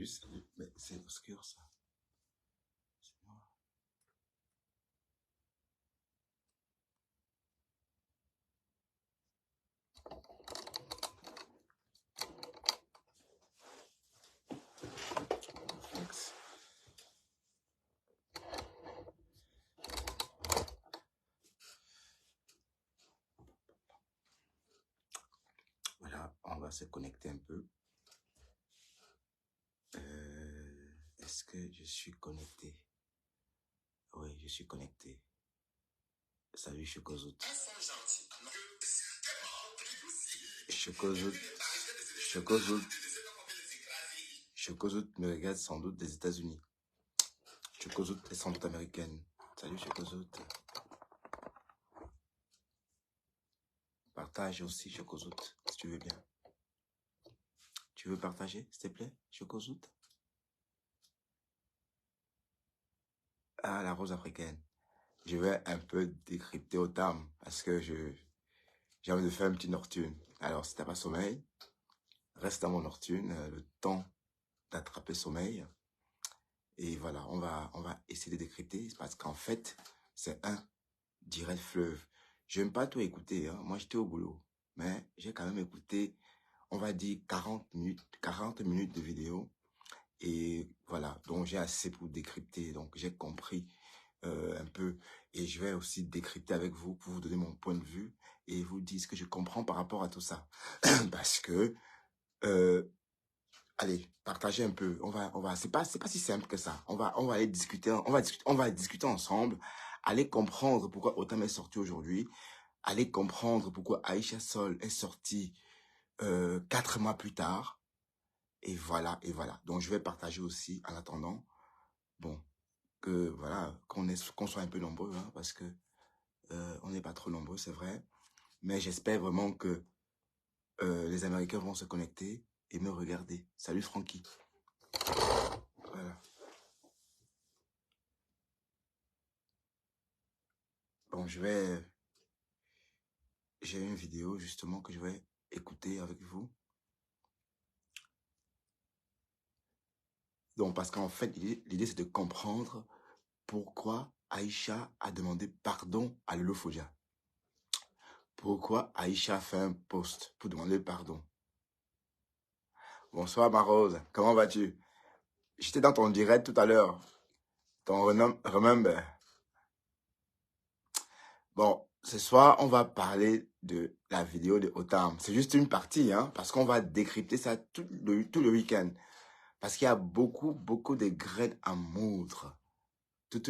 salut. Mais c'est obscur, ça. C'est noir. Flex. Voilà, on va se connecter un peu. Est-ce que je suis connecté? Oui, je suis connecté. Salut, Chocozout. Chocozout. Chocozout. Chocozout me regarde sans doute des États-Unis. Chocozout est sans doute américaine. Salut, Chocozout. Partage aussi, Chocozout, si tu veux bien. Tu veux partager, s'il te plaît, Chocozout? Ah, la rose africaine. Je vais un peu décrypter au terme parce que j'ai envie de faire une petite nocturne. Alors, si t'as pas sommeil, reste dans mon nocturne le temps d'attraper sommeil. Et voilà, on va essayer de décrypter parce qu'en fait, c'est un direct fleuve. J'aime pas tout écouter, hein. Moi, j'étais au boulot, mais j'ai quand même écouté, on va dire 40 minutes de vidéo. Et voilà, donc j'ai assez pour décrypter. Donc, j'ai compris un peu. Et je vais aussi décrypter avec vous pour vous donner mon point de vue et vous dire ce que je comprends par rapport à tout ça. Parce que, allez, partagez un peu. C'est pas si simple que ça. On va aller discuter, on va discuter ensemble. Allez comprendre pourquoi Otam est sorti aujourd'hui. Allez comprendre pourquoi Aïcha Sol est sortie 4 mois plus tard. Et voilà, et voilà. Donc, je vais partager aussi en attendant. Bon, que voilà, qu'on soit un peu nombreux, hein, parce que on n'est pas trop nombreux, c'est vrai. Mais j'espère vraiment que les Américains vont se connecter et me regarder. Salut Francky. Voilà. Bon, j'ai une vidéo justement que je vais écouter avec vous. Donc, parce qu'en fait, l'idée c'est de comprendre pourquoi Aïcha a demandé pardon à Lolo Fodia. Pourquoi Aïcha a fait un post pour demander pardon. Bonsoir ma Rose, comment vas-tu? J'étais dans ton direct tout à l'heure. Ton remember. Bon, ce soir, on va parler de la vidéo de Otam. C'est juste une partie, hein, parce qu'on va décrypter ça tout le week-end. Parce qu'il y a beaucoup de graines à moudre. Tout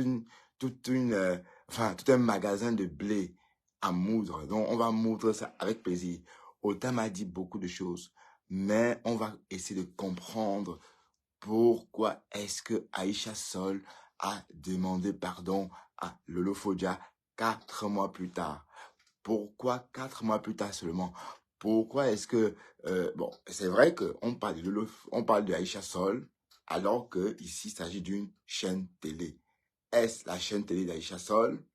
un magasin de blé à moudre. Donc, on va moudre ça avec plaisir. Otam a dit beaucoup de choses, mais on va essayer de comprendre pourquoi est-ce que Aïcha Sol a demandé pardon à Lolo Fodia 4 mois plus tard. Pourquoi 4 mois plus tard seulement? Pourquoi est-ce que... bon, c'est vrai qu'on parle on parle de Aïcha Sol, alors que ici il s'agit d'une chaîne télé. Est-ce la chaîne télé d'Aïcha Sol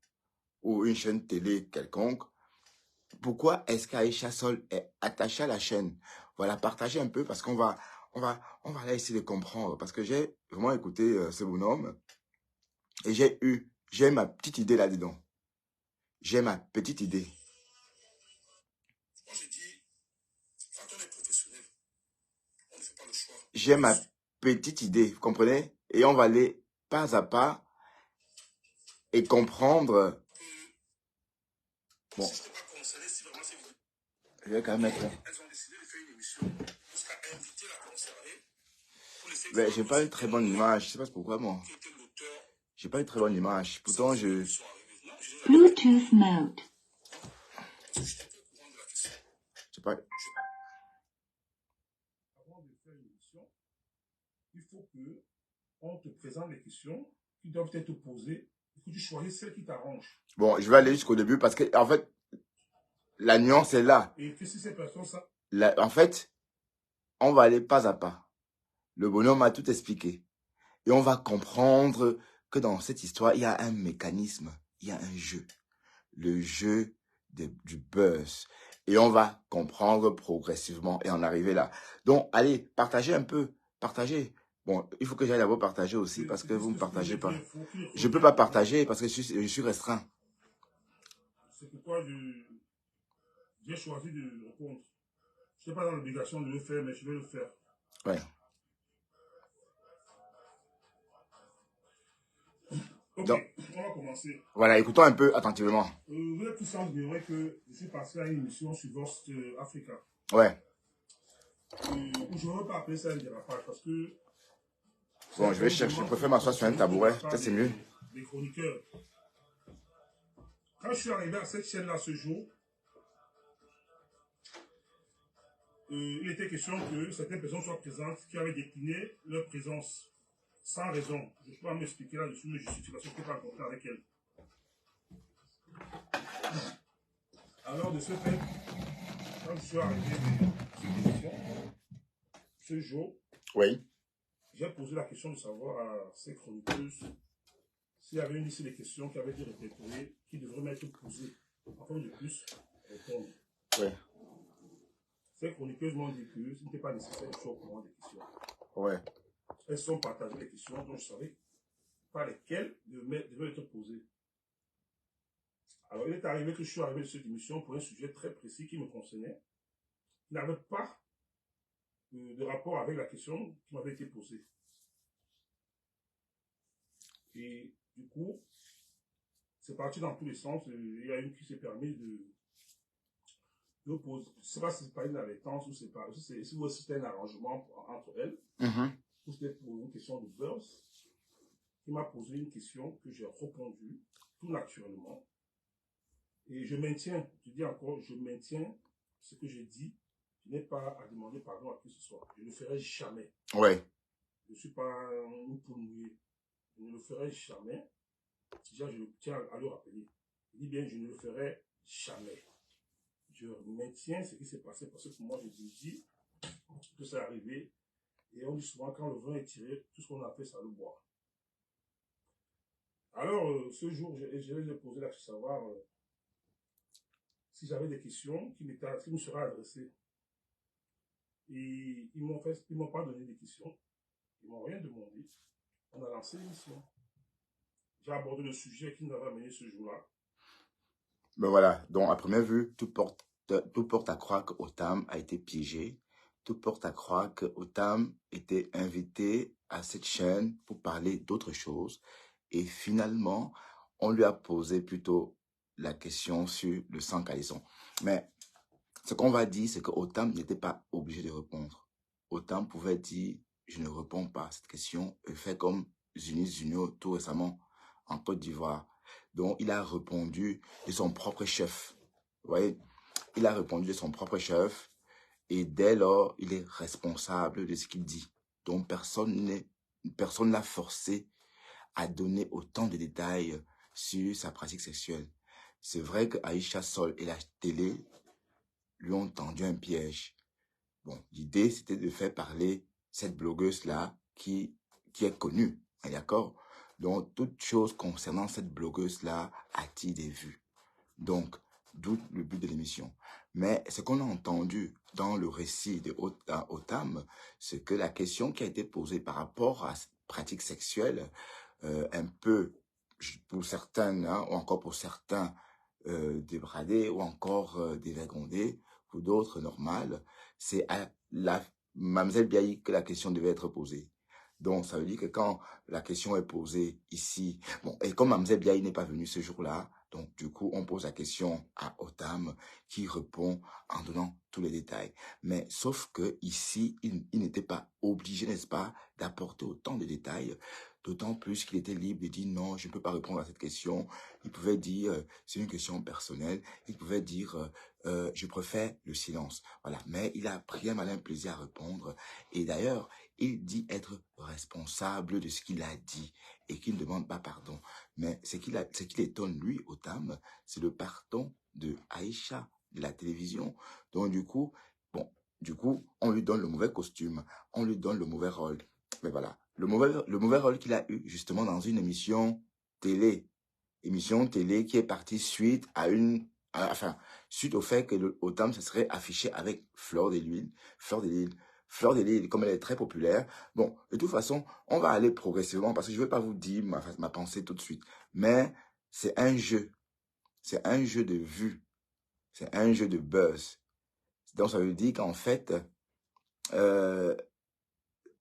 ou une chaîne télé quelconque? Pourquoi est-ce qu'Aïcha Sol est attachée à la chaîne? Voilà, partagez un peu parce qu'on va aller essayer de comprendre. Parce que j'ai vraiment écouté ce bonhomme et j'ai ma petite idée là-dedans. J'ai ma petite idée. J'ai ma petite idée, vous comprenez? Et on va aller pas à pas et comprendre. Bon. Je vais quand même mettre... Mais j'ai pas une très bonne image. Je sais pas pourquoi, moi. J'ai pas une très bonne image. Pourtant, je... Bluetooth mode. Je sais pas... Avant de faire une émission, il faut que on te présente les questions qui doivent être posées et que tu choisisses celles qui t'arrangent. Bon, je vais aller jusqu'au début parce que, en fait, la nuance est là. Et que si ces personnes... En fait, on va aller pas à pas. Le bonhomme m'a tout expliqué. Et on va comprendre que dans cette histoire, il y a un mécanisme, il y a un jeu. Le jeu du buzz. Et on va comprendre progressivement et en arriver là. Donc, allez, partagez un peu. Partagez. Bon, il faut que j'aille d'abord partager aussi parce C'est que vous ne ce que partagez j'ai dit, pas. il faut qu'il Je ne peux pas revienne. partager parce que je suis restreint. C'est pourquoi j'ai choisi de répondre. Je n'ai pas dans l'obligation de le faire, mais je vais le faire. Ouais. Ok, Donc, on va commencer. voilà, écoutons un peu attentivement. Vous êtes tous ignorés que je suis passé à une émission sur Vost Africa. Ouais. Je ne veux pas appeler ça un dérapage parce que Bon, je vais chercher. Je préfère m'asseoir sur un tabouret. Peut-être c'est mieux. Des chroniqueurs. Quand je suis arrivé à cette chaîne-là ce jour, il était question que certaines personnes soient présentes qui avaient décliné leur présence sans raison. Je peux pas m'expliquer là-dessus, mais justification que je ne peux pas rencontrer avec elle. Alors, de ce fait, quand je suis arrivé à cette émission, ce jour, Oui. j'ai posé la question de savoir à ces chroniqueuses s'il y avait une liste de questions qui avaient été répertoriées, qui devraient m'être posées afin de plus répondre. Oui. Ces chroniqueuses m'ont dit que ce n'était pas nécessaire de faire au courant des questions. Ouais. Elles sont partagées les questions dont je savais pas lesquelles devaient être posées. Alors, il est arrivé que je suis arrivé de cette émission pour un sujet très précis qui me concernait, qui n'avait pas de rapport avec la question qui m'avait été posée. Et du coup, c'est parti dans tous les sens. Il y a une qui s'est permis de poser. Je ne sais pas si c'est pas une allaitance ou c'est pas. Si c'était un arrangement entre elles, ou c'était pour une question de buzz, qui m'a posé une question que j'ai répondu tout naturellement. Et je maintiens, je dis encore, je maintiens ce que j'ai dit. Je n'ai pas à demander pardon à qui que ce soit. Je ne le ferai jamais. Ouais. Je ne suis pas une poule mouillée. Je ne le ferai jamais. Déjà, je tiens à le rappeler. Je dis bien, je ne le ferai jamais. Je maintiens ce qui s'est passé parce que pour moi, j'ai dit que c'est arrivé. Et on dit souvent, quand le vin est tiré, tout ce qu'on a fait, ça le boit. Alors, ce jour, je vais poser la question, savoir si j'avais des questions qui me seraient adressées. Et ils m'ont pas donné des questions. Ils m'ont rien demandé. On a lancé l'émission. J'ai abordé le sujet qui nous avait amené ce jour-là. Ben voilà. Donc, à première vue, tout porte à croire que Otam a été piégé. Tout porte à croire que Otam était invité à cette chaîne pour parler d'autre chose. Et finalement, on lui a posé plutôt la question sur le sang calisson. Mais ce qu'on va dire, c'est que Otam n'était pas obligé de répondre. Otam pouvait dire, je ne réponds pas à cette question, et fait comme Zunis Zunio tout récemment en Côte d'Ivoire. Donc, il a répondu de son propre chef. Vous voyez, il a répondu de son propre chef, et dès lors, il est responsable de ce qu'il dit. Donc, personne ne l'a forcé à donner autant de détails sur sa pratique sexuelle. C'est vrai que Aïcha Sol et la télé lui ont tendu un piège. Bon, l'idée, c'était de faire parler cette blogueuse-là qui est connue, d'accord? Donc, toute chose concernant cette blogueuse-là attire des vues. Donc, d'où le but de l'émission. Mais ce qu'on a entendu dans le récit de Otam, c'est que la question qui a été posée par rapport à cette pratique sexuelle, un peu, pour certains, hein, ou encore pour certains, débradés ou encore dévergondés, pour d'autres normales, c'est à la Mademoiselle Biaï que la question devait être posée. Donc, ça veut dire que quand la question est posée ici, bon, et comme Mademoiselle Biaï n'est pas venue ce jour-là, donc du coup, on pose la question à Otam qui répond en donnant tous les détails. Mais sauf que ici, il n'était pas obligé, n'est-ce pas, d'apporter autant de détails, d'autant plus qu'il était libre de dire non, je ne peux pas répondre à cette question. Il pouvait dire, c'est une question personnelle. Il pouvait dire, je préfère le silence. Voilà. Mais il a pris un malin plaisir à répondre. Et d'ailleurs, il dit être responsable de ce qu'il a dit et qu'il ne demande pas pardon. Mais ce qui étonne, lui, Otam, c'est le pardon de Aïcha, de la télévision. Donc, du coup, on lui donne le mauvais costume, on lui donne le mauvais rôle. Mais voilà, le mauvais rôle qu'il a eu, justement, dans une émission télé qui est partie suite suite au fait que Otam se serait affiché avec Fleur de Lille, Fleur de Lys, comme elle est très populaire, bon, de toute façon, on va aller progressivement parce que je ne vais pas vous dire ma pensée tout de suite. Mais c'est un jeu. C'est un jeu de vue. C'est un jeu de buzz. Donc, ça veut dire qu'en fait, euh,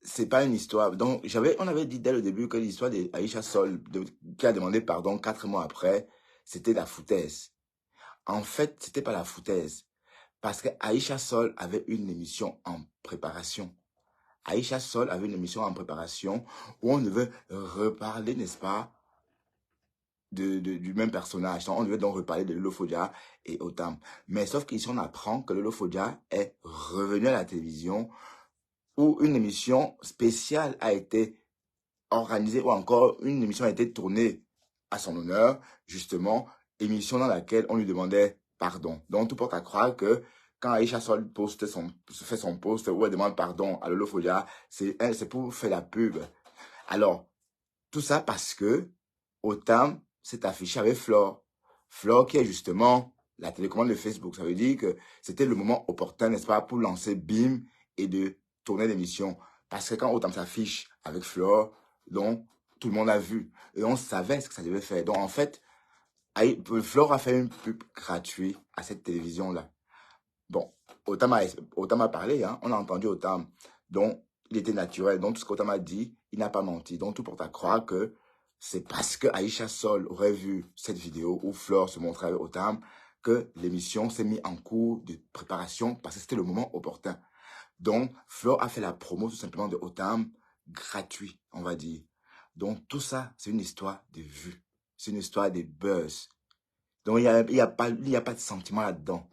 c'est pas une histoire. Donc, on avait dit dès le début que l'histoire d'Aïcha Sol, qui a demandé pardon 4 mois après, c'était la foutaise. En fait, c'était pas la foutaise. Parce que Aïcha Sol avait une émission en préparation. Aïcha Sol avait une émission en préparation où on devait reparler, n'est-ce pas, du même personnage. On devait donc reparler de Lolo Fodia et Otam. Mais sauf qu'ici, on apprend que Lolo Fodia est revenu à la télévision où une émission spéciale a été organisée ou encore une émission a été tournée à son honneur, justement, émission dans laquelle on lui demandait pardon. Donc, tout porte à croire que quand Aïcha Sol fait son post où elle demande pardon à Lolo Fodia, c'est pour faire la pub. Alors, tout ça parce que Otam s'est affiché avec Flore. Flore qui est justement la télécommande de Facebook. Ça veut dire que c'était le moment opportun, n'est-ce pas, pour lancer BIM et de tourner l'émission. Parce que quand Otam s'affiche avec Flore, donc tout le monde a vu. Et on savait ce que ça devait faire. Donc en fait, Flore a fait une pub gratuite à cette télévision-là. Bon, Otam a parlé, hein, on a entendu Otam. Donc, il était naturel. Donc, tout ce qu'Otam a dit, il n'a pas menti. Donc, tout porte à croire que c'est parce que Aïcha Sol aurait vu cette vidéo où Flore se montrait avec Otam que l'émission s'est mise en cours de préparation parce que c'était le moment opportun. Donc, Flore a fait la promo tout simplement de Otam gratuit, on va dire. Donc, tout ça, c'est une histoire de vues. C'est une histoire de buzz. Donc, il y a pas de sentiment là-dedans.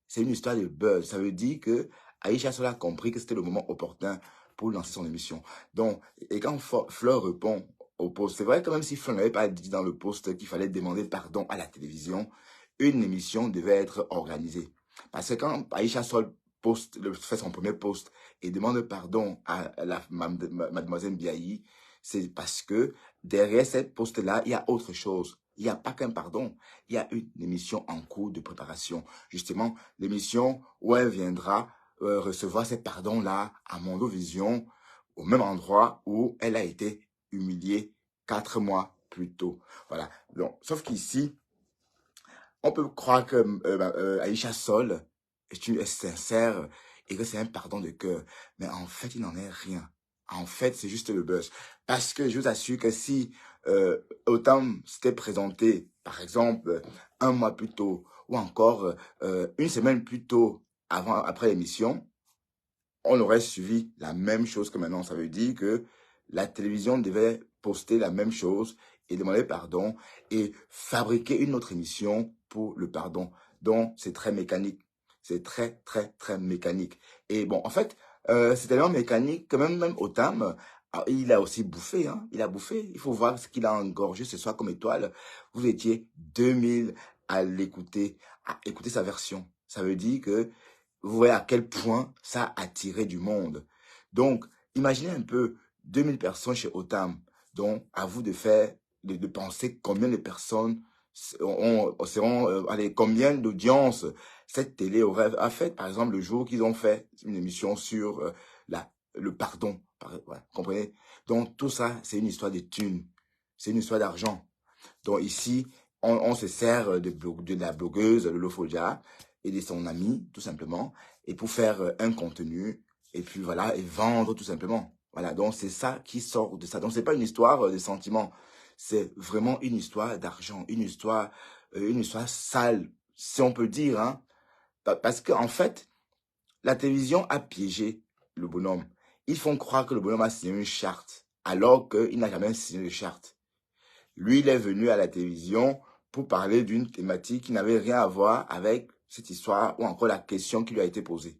C'est une histoire de buzz. Ça veut dire que Aïcha Sol a compris que c'était le moment opportun pour lancer son émission. Donc, et quand Fleur répond au post, c'est vrai que même si Fleur n'avait pas dit dans le post qu'il fallait demander pardon à la télévision, une émission devait être organisée. Parce que quand Aïcha Sol fait son premier post et demande pardon à mademoiselle Biayi, c'est parce que derrière cette post-là, il y a autre chose. Il n'y a pas qu'un pardon, il y a une émission en cours de préparation. Justement, l'émission où elle viendra recevoir ces pardons-là à Mondovision, au même endroit où elle a été humiliée 4 mois plus tôt. Voilà. Donc, sauf qu'ici, on peut croire que Aïcha Sol est sincère et que c'est un pardon de cœur. Mais en fait, il n'en est rien. En fait, c'est juste le buzz. Parce que je vous assure que si Otam s'était présenté, par exemple, 1 mois plus tôt, ou encore 1 semaine plus tôt après l'émission, on aurait suivi la même chose que maintenant. Ça veut dire que la télévision devait poster la même chose et demander pardon et fabriquer une autre émission pour le pardon. Donc, c'est très mécanique. C'est très, très, très mécanique. Et bon, en fait, c'est tellement mécanique que même Otam, il a aussi bouffé, hein. Il a bouffé. Il faut voir ce qu'il a engorgé ce soir comme étoile. Vous étiez 2000 à l'écouter, à écouter sa version. Ça veut dire que vous voyez à quel point ça a attiré du monde. Donc, imaginez un peu 2000 personnes chez Otam. Donc, à vous de penser combien de personnes seront, allez, combien d'audience cette télé a fait, par exemple, le jour qu'ils ont fait une émission sur le pardon. Ouais, comprenez? Donc, tout ça, c'est une histoire de thunes. C'est une histoire d'argent. Donc, ici, on se sert de la blogueuse Lolo Fodia et de son ami, tout simplement, et pour faire un contenu, et puis voilà, et vendre tout simplement. Voilà, donc c'est ça qui sort de ça. Donc c'est pas une histoire de sentiments, c'est vraiment une histoire d'argent, une histoire sale, si on peut dire, hein. Parce qu'en fait, la télévision a piégé le bonhomme. Ils font croire que le bonhomme a signé une charte, alors qu'il n'a jamais signé de charte. Lui, il est venu à la télévision pour parler d'une thématique qui n'avait rien à voir avec cette histoire ou encore la question qui lui a été posée.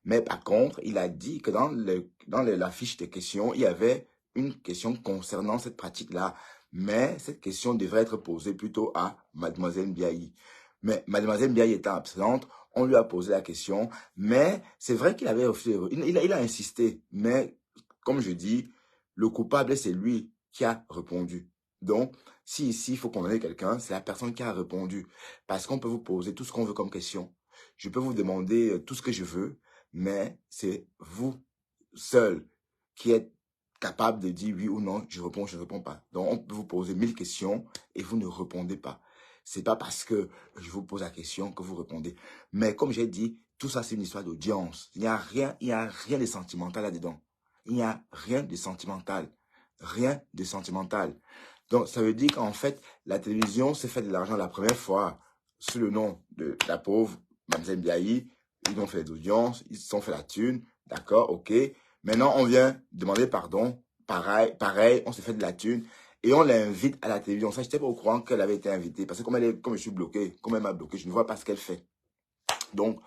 Mais par contre, il a dit que dans la fiche des questions, il y avait une question concernant cette pratique-là. Mais cette question devrait être posée plutôt à Mademoiselle Biayi. Mais Mademoiselle Biayi étant absente, on lui a posé la question. Mais c'est vrai qu'il avait refusé. Il a insisté. Mais comme je dis, le coupable, c'est lui qui a répondu. Donc, si ici, il faut condamner quelqu'un, c'est la personne qui a répondu. Parce qu'on peut vous poser tout ce qu'on veut comme question. Je peux vous demander tout ce que je veux, mais c'est vous seul qui est capable de dire oui ou non, je réponds, je ne réponds pas. Donc, on peut vous poser 1000 questions et vous ne répondez pas. C'est pas parce que je vous pose la question que vous répondez. Mais comme j'ai dit, tout ça, c'est une histoire d'audience. Il n'y a rien de sentimental là-dedans. Il n'y a rien de sentimental. Rien de sentimental. Donc, ça veut dire qu'en fait, la télévision s'est fait de l'argent la première fois sous le nom de la pauvre Mademoiselle Biaye. Ils ont fait des audiences, ils se sont fait la thune. D'accord, ok. Maintenant, on vient demander pardon. Pareil, on se fait de la thune. Et on l'invite à la télévision. Ça, je n'étais pas au courant qu'elle avait été invitée. Parce que comme je suis bloqué, comme elle m'a bloqué, je ne vois pas ce qu'elle fait. Donc,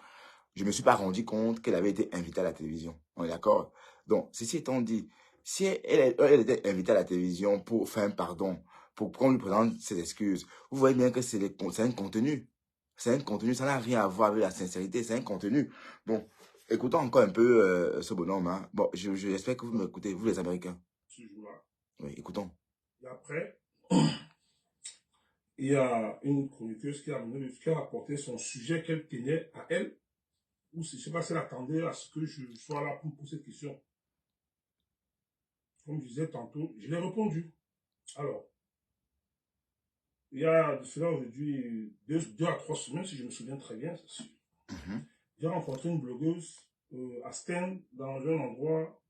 je ne me suis pas rendu compte qu'elle avait été invitée à la télévision. On est d'accord? Donc, ceci étant dit, si elle était invitée à la télévision pour faire un pardon, pour qu'on lui présente ses excuses, vous voyez bien que c'est un contenu. C'est un contenu, ça n'a rien à voir avec la sincérité, c'est un contenu. Bon, écoutons encore un peu ce bonhomme. Hein. Bon, j'espère que vous m'écoutez, vous les Américains. Ce jour-là. Oui, écoutons. Et après, il y a une chroniqueuse qui a apporté son sujet qu'elle tenait à elle. Ou je ne sais pas si elle attendait à ce que je sois là pour poser cette question. Comme je disais tantôt, je l'ai répondu. Alors, il y a de cela aujourd'hui 2 à 3 semaines, si je me souviens très bien, j'ai rencontré une blogueuse à Sten, dans un endroit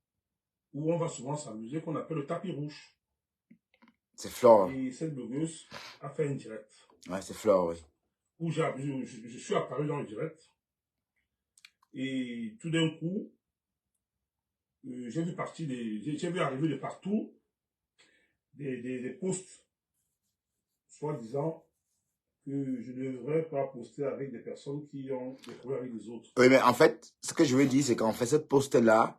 où on va souvent s'amuser, qu'on appelle le tapis rouge. C'est Flore. Et cette blogueuse a fait un direct. Ouais, c'est Flore, oui. Où je suis apparu dans le direct. Et tout d'un coup, j'ai vu arriver de partout des posts, soi-disant que je ne devrais pas poster avec des personnes qui ont des problèmes avec les autres. Oui, mais en fait, ce que je veux dire, c'est qu'en fait, cette post-là,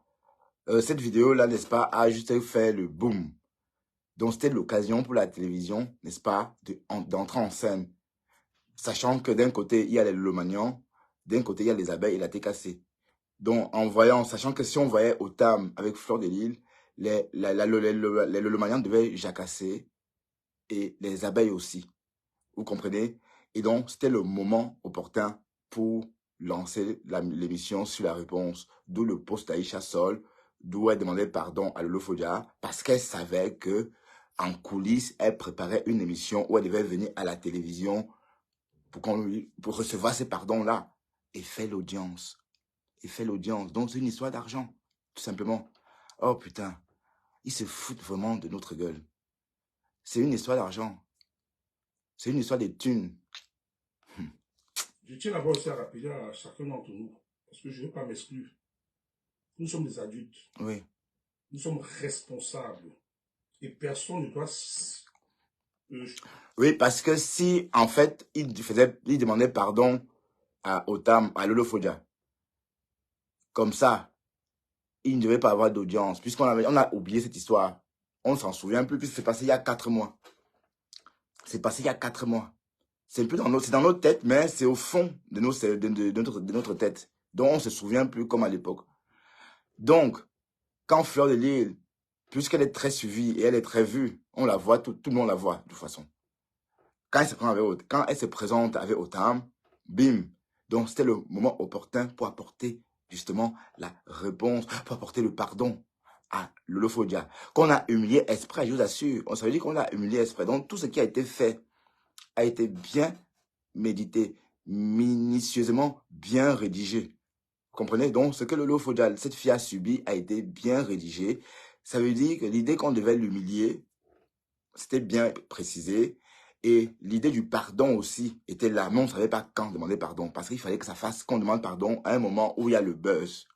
cette vidéo-là, n'est-ce pas, a juste fait le boom. Donc, c'était l'occasion pour la télévision, n'est-ce pas, d'entrer en scène. Sachant que d'un côté, il y a les Lomagnon, d'un côté, il y a les abeilles et la TKC. Donc, sachant que si on voyait Otam avec Fleur de Lille, les Lomagnon devaient jacasser et les abeilles aussi. Vous comprenez? Et donc, c'était le moment opportun pour lancer l'émission sur la réponse. D'où le post d'Aïcha Sol, d'où elle demandait pardon à Lolo Fodia, parce qu'elle savait que en coulisses, elle préparait une émission où elle devait venir à la télévision pour recevoir ces pardons-là. Et fait l'audience. Donc, c'est une histoire d'argent, tout simplement. Oh putain, ils se foutent vraiment de notre gueule. C'est une histoire d'argent. C'est une histoire de thunes. Je tiens d'abord aussi à rappeler à chacun d'entre nous, parce que je ne veux pas m'exclure. Nous sommes des adultes. Oui. Nous sommes responsables. Et personne ne doit... Oui, parce que si, en fait, il demandait pardon à Otam, à Lolo Fodia, comme ça, il ne devait pas avoir d'audience, puisqu'on a oublié cette histoire. On ne s'en souvient plus, puisque c'est passé il y a 4 mois. C'est passé il y a 4 mois. C'est dans notre tête, mais c'est au fond de notre tête. Donc, on ne se souvient plus comme à l'époque. Donc, quand Fleur de Lille, puisqu'elle est très suivie et elle est très vue, on la voit, tout le monde la voit, de toute façon. Quand elle se présente avec Otam, bim. Donc, c'était le moment opportun pour apporter justement la réponse, pour apporter le pardon à Lolo Fodia, qu'on a humilié exprès, je vous assure. Ça veut dire qu'on l'a humilié exprès. Donc, tout ce qui a été fait a été bien médité, minutieusement bien rédigé. Vous comprenez? Donc, ce que Lolo Fodia, cette fille a subi, a été bien rédigé. Ça veut dire que l'idée qu'on devait l'humilier, c'était bien précisé. Et l'idée du pardon aussi était là. Mais on ne savait pas quand demander pardon. Parce qu'il fallait que ça fasse qu'on demande pardon à un moment où il y a le buzz.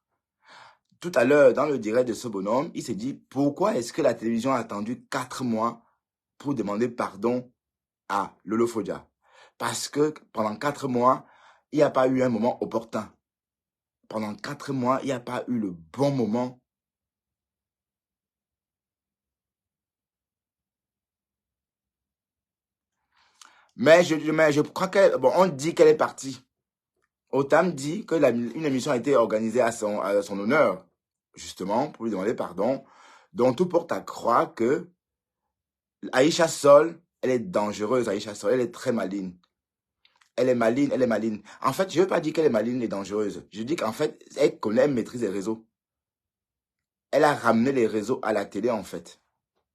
Tout à l'heure, dans le direct de ce bonhomme, il s'est dit, pourquoi est-ce que la télévision a attendu 4 mois pour demander pardon à Lolo Fodia? Parce que pendant 4 mois, il n'y a pas eu un moment opportun. Pendant 4 mois, il n'y a pas eu le bon moment. Mais je crois on dit qu'elle est partie. Otam dit que une émission a été organisée à son honneur, justement, pour lui demander pardon. Donc, tout porte à croire que Aïcha Sol, elle est dangereuse, Aïcha Sol, elle est très maligne. Elle est maligne. En fait, je ne veux pas dire qu'elle est maligne et dangereuse. Je dis qu'en fait, elle connaît, elle maîtrise les réseaux. elle a ramené les réseaux à la télé, en fait.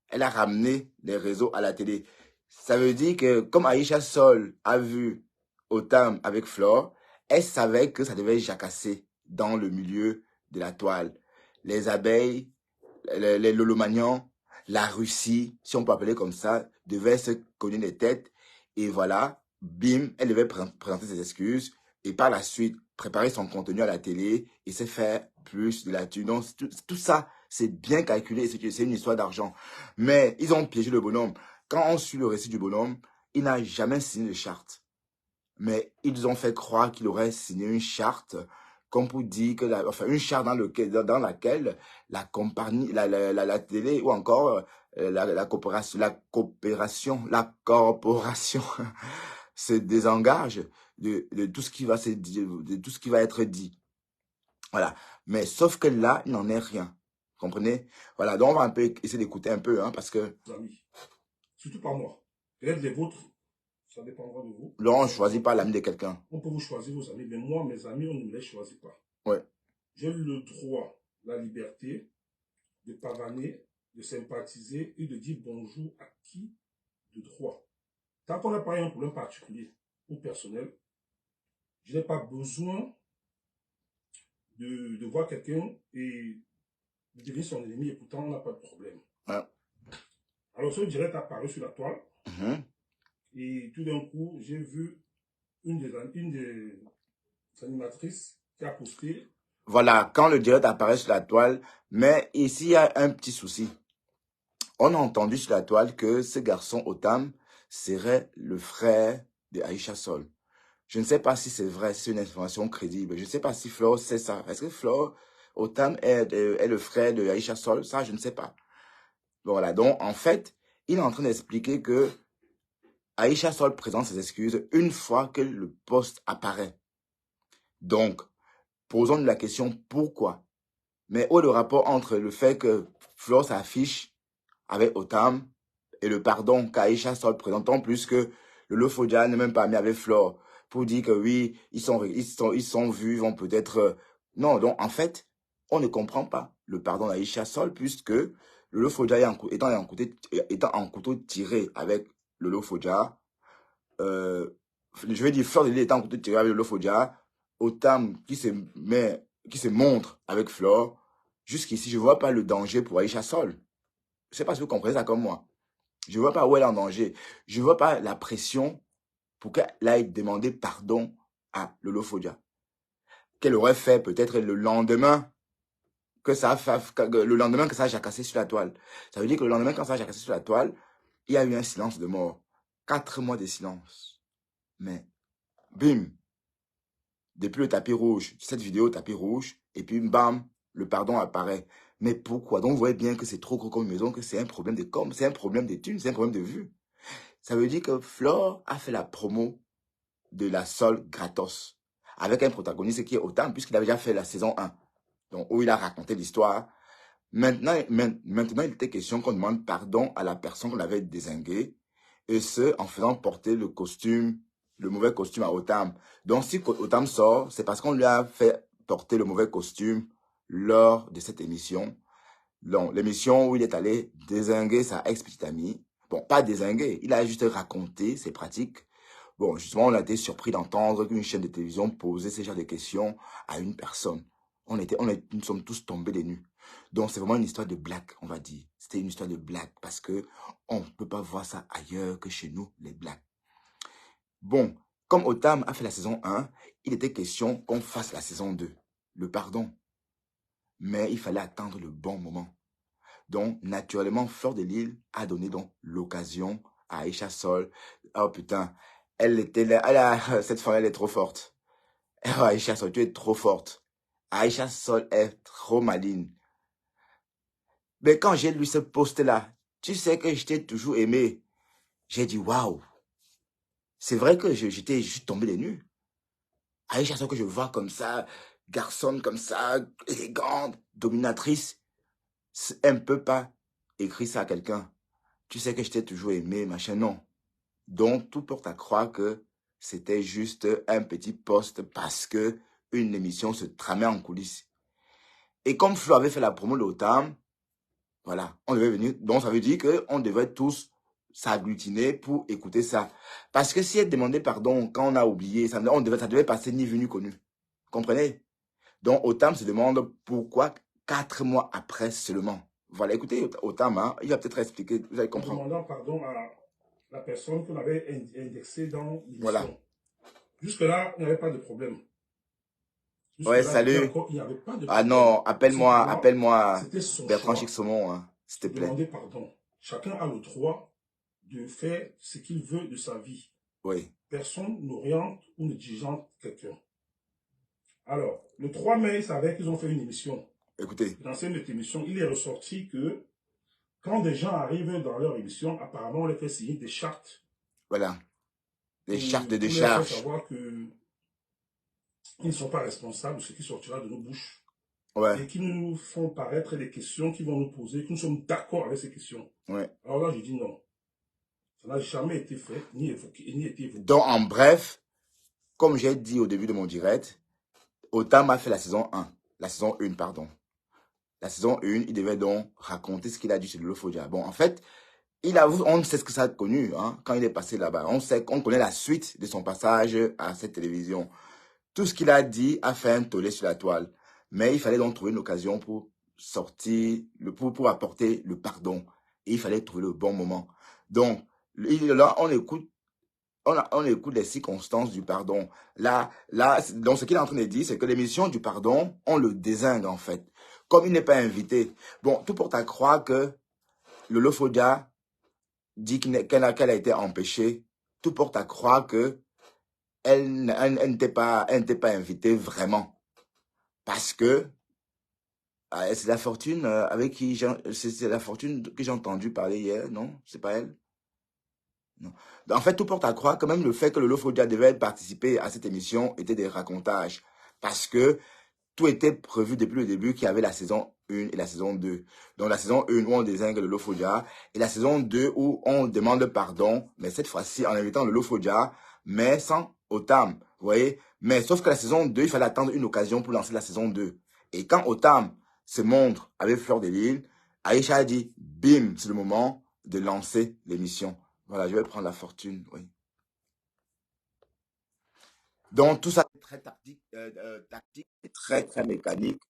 Elle a ramené les réseaux à la télé. Ça veut dire que, comme Aïcha Sol a vu Otam avec Flore, elle savait que ça devait jacasser dans le milieu de la toile. Les abeilles, les lolomagnons, la Russie, si on peut appeler comme ça, devaient se cogner les têtes. Et voilà, bim, elle devait présenter ses excuses et par la suite préparer son contenu à la télé et se faire plus de la thune. Donc, tout ça, c'est bien calculé, c'est une histoire d'argent. Mais ils ont piégé le bonhomme. Quand on suit le récit du bonhomme, il n'a jamais signé de charte. Mais ils ont fait croire qu'il aurait signé une charte, comme pour dire que, enfin, une charte dans laquelle la compagnie, la télé ou encore la corporation se désengage de tout ce qui va de tout ce qui va être dit. Voilà. Mais sauf que là, il n'en est rien. Comprenez? Voilà. Donc, on va un peu essayer d'écouter un peu, hein, parce que. Amis. Surtout pas moi. Peut-être les vôtres, ça dépendra de vous. Là, on ne choisit pas l'ami de quelqu'un. On peut vous choisir vos amis, mais moi, mes amis, on ne me les choisit pas. Ouais. J'ai le droit, la liberté de pavaner, de sympathiser et de dire bonjour à qui de droit. Tant qu'on n'a pas un problème particulier ou personnel, je n'ai pas besoin de voir quelqu'un et de devenir son ennemi et pourtant on n'a pas de problème. Ouais. Alors ce direct a apparu sur la toile Mhm. et tout d'un coup j'ai vu une des animatrices qui a posté. Voilà, quand le direct apparaît sur la toile, mais ici il y a un petit souci. On a entendu sur la toile que ce garçon Otam serait le frère de Aïcha Sol. Je ne sais pas si c'est vrai, si c'est une information crédible. Je ne sais pas si Flore sait ça. Est-ce que Flore Otam est le frère de Aïcha Sol? Ça, je ne sais pas. Voilà, donc en fait, il est en train d'expliquer que Aïcha Sol présente ses excuses une fois que le poste apparaît. Donc, posons-nous la question pourquoi. Mais où est le rapport entre le fait que Flore s'affiche avec Otam et le pardon qu'Aïcha Sol présente, en plus que le Lofodja n'est même pas mis avec Flore pour dire que oui, ils sont vus, ils vont peut-être... Non, donc en fait, on ne comprend pas le pardon d'Aïcha Sol puisque le Lofodja étant en couteau tiré avec le Lofodja, je vais dire Fleur de Lys étant en couteau tiré avec le Lofodja, Otam qui se montre avec Flore, jusqu'ici, je ne vois pas le danger pour Aïcha Sol. Je ne sais pas si vous comprenez ça comme moi. Je ne vois pas où elle est en danger. Je ne vois pas la pression pour qu'elle aille demander pardon à Lolo Fodja. Qu'elle aurait fait peut-être le lendemain que ça a jacassé sur la toile. Ça veut dire que le lendemain, quand ça a jacassé sur la toile, il y a eu un silence de mort. 4 mois de silence. Mais, bim, depuis le tapis rouge, cette vidéo tapis rouge, et puis bam, le pardon apparaît. Mais pourquoi? Donc vous voyez bien que c'est trop gros comme une maison, que c'est un problème de com, c'est un problème de thunes, c'est un problème de vue. Ça veut dire que Flore a fait la promo de la Sol gratos, avec un protagoniste qui est Otam, puisqu'il avait déjà fait la saison 1, donc où il a raconté l'histoire. Maintenant, il était question qu'on demande pardon à la personne qu'on avait dézinguée, et ce, en faisant porter le mauvais costume à Otam. Donc, si Otam sort, c'est parce qu'on lui a fait porter le mauvais costume lors de cette émission. Donc, l'émission où il est allé dézinguer sa ex-petite amie. Bon, pas dézinguer, il a juste raconté ses pratiques. Bon, justement, on a été surpris d'entendre qu'une chaîne de télévision posait ce genre de questions à une personne. Nous sommes tous tombés des nues. Donc, c'est vraiment une histoire de blague, on va dire. C'était une histoire de blague parce que on ne peut pas voir ça ailleurs que chez nous, les blagues. Bon, comme Otam a fait la saison 1, il était question qu'on fasse la saison 2, le pardon. Mais il fallait attendre le bon moment. Donc, naturellement, Fleur de Lys a donné donc l'occasion à Aïcha Sol. Oh putain, elle était là, cette femme, elle est trop forte. Oh, Aïcha Sol, tu es trop forte. Aïcha Sol est trop maligne. Mais quand j'ai lu ce post-là, tu sais que je t'ai toujours aimé. J'ai dit, waouh. C'est vrai que j'étais juste tombé des nues. Aïcha Sol que je vois comme ça, garçonne comme ça, élégante, dominatrice, elle ne peut pas écrire ça à quelqu'un. Tu sais que je t'ai toujours aimé, machin, non. Donc, tout porte à croire que c'était juste un petit post parce que une émission se tramait en coulisses. Et comme Flo avait fait la promo de l'OTAM, voilà, on devait venir. Donc, ça veut dire qu'on devait tous s'agglutiner pour écouter ça. Parce que si elle demandait pardon quand on a oublié, ça devait passer ni vu ni connu. Comprenez? Donc, Otam se demande pourquoi 4 mois après seulement. Voilà, écoutez, Otam, hein, il va peut-être expliquer, vous allez En comprendre. demandant pardon à la personne qu'on avait indexée dans Voilà. l'émission. Jusque-là, il n'y avait pas de problème. Ouais, Jusque-là, salut. il n'y avait pas de Ah problème. non, appelle-moi C'était son Bertrand choix Chixomon, hein, s'il te de plaît. demander pardon. Chacun a le droit de faire ce qu'il veut de sa vie. Oui, Personne n'oriente ou ne dirigente quelqu'un. Alors, le 3 mai, il savait qu'ils ont fait une émission. écoutez, Dans cette émission, il est ressorti que quand des gens arrivent dans leur émission, apparemment, on les fait signer des chartes. voilà, des chartes de Pour leur faire décharge. savoir qu'ils ne sont pas responsables de ce qui sortira de nos bouches. Ouais, Et qui nous font paraître des questions qu'ils vont nous poser, que nous sommes d'accord avec ces questions. ouais. Alors là, je dis non. Ça n'a jamais été fait, ni évoqué, ni été évoqué. Donc, en bref, comme j'ai dit au début de mon direct, Otam a fait la saison 1. La saison 1, pardon. La saison 1, il devait donc raconter ce qu'il a dit sur Lolofodia. Bon, en fait, on sait ce que ça a connu hein, quand il est passé là-bas. On connaît la suite de son passage à cette télévision. Tout ce qu'il a dit a fait un tollé sur la toile. Mais il fallait donc trouver une occasion pour sortir, pour apporter le pardon. Et il fallait trouver le bon moment. Donc, là, on écoute les circonstances du pardon. Donc ce qu'il est en train de dire, c'est que l'émission du pardon, on le dézingue en fait. Comme il n'est pas invité. Bon, tout porte à croire que Lolo Fodia dit qu'elle a été empêchée. Tout porte à croire que elle n'était pas invitée vraiment. Parce que c'est la fortune avec qui c'est la fortune que j'ai entendu parler hier, non? C'est pas elle? Non. En fait, tout porte à croire que même le fait que Lolo Fodia devait participer à cette émission était des racontages. Parce que tout était prévu depuis le début qu'il y avait la saison 1 et la saison 2. Donc la saison 1 où on désigne Lolo Fodia et la saison 2 où on demande pardon, mais cette fois-ci en invitant Lolo Fodia, mais sans Otam. Vous voyez? Mais sauf que la saison 2, il fallait attendre une occasion pour lancer la saison 2. Et quand Otam se montre avec Fleur de Lille, Aïcha a dit, bim, c'est le moment de lancer l'émission. Voilà, je vais prendre la fortune, oui. Donc, tout ça est très tactique et très, très mécanique.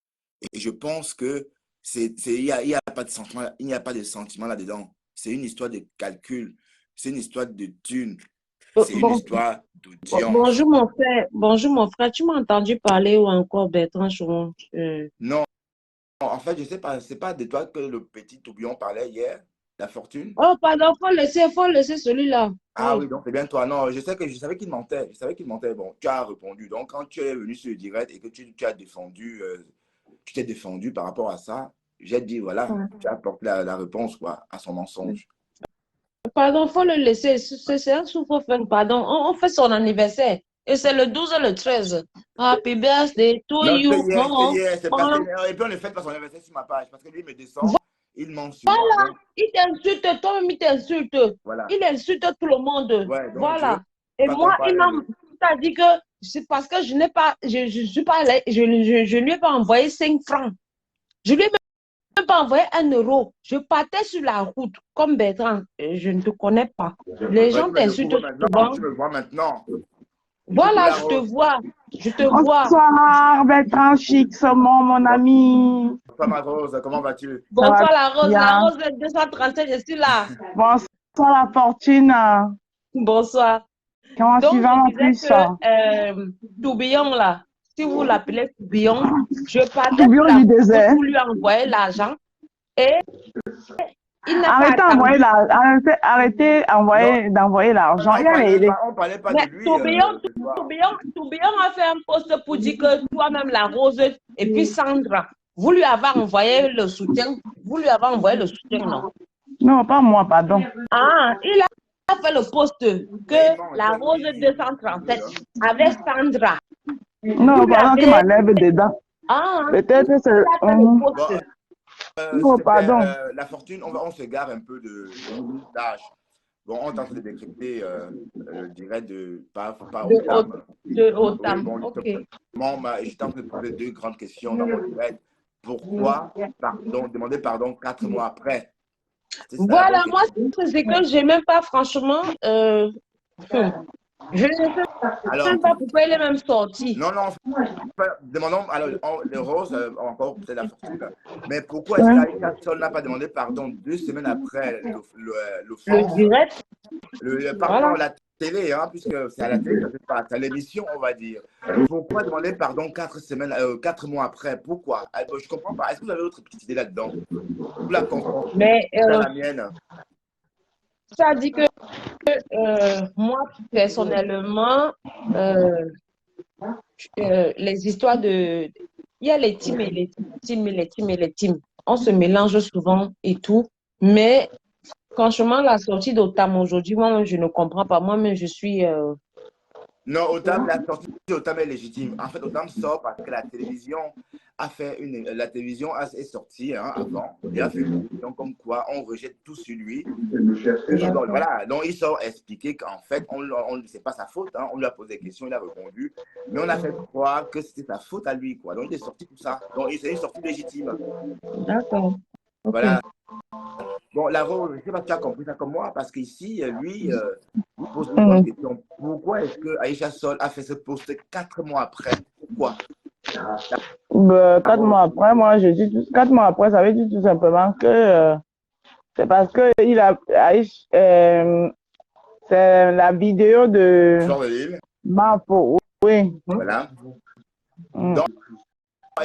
Et je pense que il y a pas de sentiment, il n'y a pas de sentiment là-dedans. C'est une histoire de calcul. C'est une histoire de thunes. C'est une histoire d'audience. Bonjour mon frère, tu m'as entendu parler ou encore Bertrand Chouron? Non, en fait, je sais pas, c'est pas de toi que le petit tourbillon parlait hier, la fortune. Oh, pardon, faut laisser celui-là. Ah Oui. oui, donc c'est bien toi. Non, je savais qu'il mentait. Je savais qu'il mentait. Bon, tu as répondu. Donc, quand tu es venu sur le direct et que tu as défendu, tu t'es défendu par rapport à ça, j'ai dit, voilà, Ouais. tu as apporté la réponse quoi, à son mensonge. Pardon, faut le laisser. C'est un souffle, pardon. On fait son anniversaire. Et c'est le 12 et le 13. Happy birthday to Non, you. c'est hier, c'est passé. Voilà. Et puis on le fait pas son anniversaire sur ma page parce que lui il me descend, il ment sur moi. Voilà. Donc, Il t'insulte, toi-même, il t'insulte. voilà. Il insulte tout le monde. Ouais, donc je Voilà. veux Et pas moi, il m'a comparer. dit que c'est parce que je n'ai pas, je suis pas allée, je lui ai pas envoyé 5 francs. Je lui ai même pas envoyé 1 euro. Je partais sur la route comme Bertrand. Je ne te connais pas. Les gens Tu me t'insultent découvres maintenant. souvent. Tu me vois maintenant. Voilà, je te vois. Je te vois. Bonsoir, Bertrand Chixomon, mon ami. Bonsoir ma Rose, comment vas-tu? Bonsoir la Rose. bien. La Rose 237, je suis là. Bonsoir, la fortune. Bonsoir. Comment tu Donc, vas, mon je plus? disais que Tourbillon, là, si vous l'appelez Tourbillon, je partais sur Tourbillon la du route désert. pour lui envoyer l'argent et il n'a pas Arrêtez attendu. d'envoyer d'envoyer l'argent. On Il y a les- parlait pas de Mais lui. Tourbillon a fait un post pour dire que toi-même, la Rose, et puis Sandra, vous lui avez envoyé le soutien. Vous lui avez envoyé le soutien, non? Non, pas moi, pardon. Ah, il a fait le post que la Rose 237 avec Sandra. Non, Vous lui pardon, qui avez... m'enlève dedans. Ah, Peut-être que c'est. il a fait le post. Bon, Non, s'il te plaît, pardon. la fortune, on se gare un peu d'âge. Bon, on tente de décrypter le direct de pas De Otam. Otam. Oui, bon, Ok. justement, je tente de poser deux grandes questions dans mon direct pourquoi demander pardon 4 mois après? C'est ça la Voilà, bonne moi, question. c'est que j'ai même pas, franchement, je ne sais Alors, même pas pourquoi il est même sorti. non, demandons, alors, le rose, encore peut-être la fortune, mais pourquoi est-ce Ouais. qu'Aïcha Sol n'a pas demandé pardon 2 semaines après Le l'offense? direct, Pardon, voilà. la télé, hein, puisque c'est à la télé, ça se passe, à l'émission, on va dire. Pourquoi demander pardon 4 mois après? Pourquoi? Je ne comprends pas. Est-ce que vous avez autre petite idée là-dedans? Vous la confrontez Mais dans la mienne. ça dit que moi, personnellement, euh, les histoires de... Il y a les teams et les teams et les teams et les teams. On se mélange souvent et tout. Mais franchement, la sortie d'Otam aujourd'hui, moi, je ne comprends pas. Moi-même, je suis... Non, Otam, la sortie d'Otam est légitime. En fait, Otam sort parce que la télévision est sortie hein, avant et a fait une émission comme quoi on rejette tout sur lui. Bon, voilà, donc il sort expliquer qu'en fait, c'est pas sa faute. Hein. On lui a posé des questions, il a répondu, mais on a fait croire que c'était sa faute à lui, quoi. Donc il est sorti pour ça. Donc c'est une sortie légitime. D'accord. Ok. Voilà. Bon, Laro, je ne sais pas si tu as compris ça comme moi, parce qu'ici, lui, il pose une bonne question. Pourquoi est-ce que Aïcha Sol a fait ce post 4 mois après? Pourquoi? 4 mois après, moi, je dis 4 mois après, ça veut dire tout simplement que c'est parce que c'est la vidéo de Fleur de Lille. Marfo. Oui. Voilà. Mm. Donc,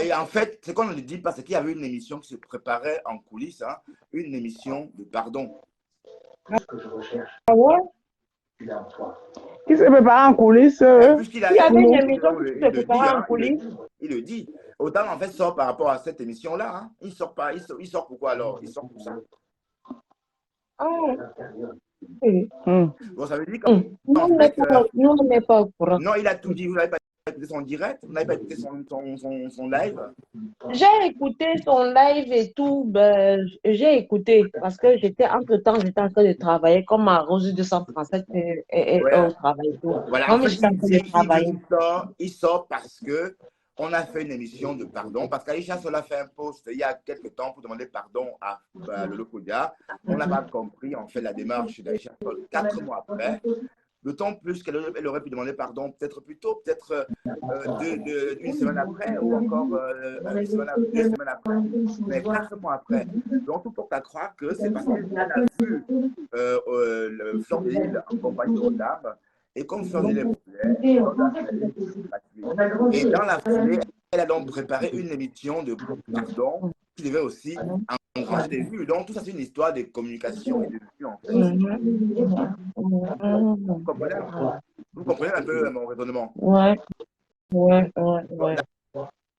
et en fait, ce qu'on ne dit pas, c'est qu'il y avait une émission qui se préparait en coulisses, hein, une émission de pardon. Ah ouais? Qui se prépare en coulisses? Puisqu'il Il y avait une il émission qui se préparait en coulisses. il le dit. Autant en fait sort par rapport à cette émission-là. Hein. Il sort pas, il sort pourquoi alors? Il sort pour ça. Ah, oui. Bon, ça veut dire qu'en Nous, fait, on n'est pas au courant. non, il a tout dit. Vous n'avez pas écouté son direct, vous n'avez pas écouté son live. J'ai écouté son live et tout. Ben, j'ai écouté parce que entre-temps, j'étais en train de travailler comme à Rose 237 et Ouais. au travail et tout. Voilà, en Moi, fait, j'étais en train de travailler. il sort parce que on a fait une émission de pardon, parce qu'Aïcha Sol a fait un post il y a quelques temps pour demander pardon à Lolo Kodia. On n'a pas compris en fait la démarche d'Aïcha Sol 4 mois après. D'autant plus qu'elle aurait pu demander pardon peut-être plus tôt, peut-être une semaine après ou encore 2 semaines après, mais 4 mois après. Donc, tout porte à croire que c'est parce qu'elle a vu le Fleur de Lille en compagnie de Otam. Et comme Fleur de Lille est populaire, et dans la foulée, elle a donc préparé une émission de pardon qui devait aussi engranger des vues. Donc, tout ça, c'est une histoire de communication et de vues, en fait. Vous comprenez un peu mon raisonnement? Ouais.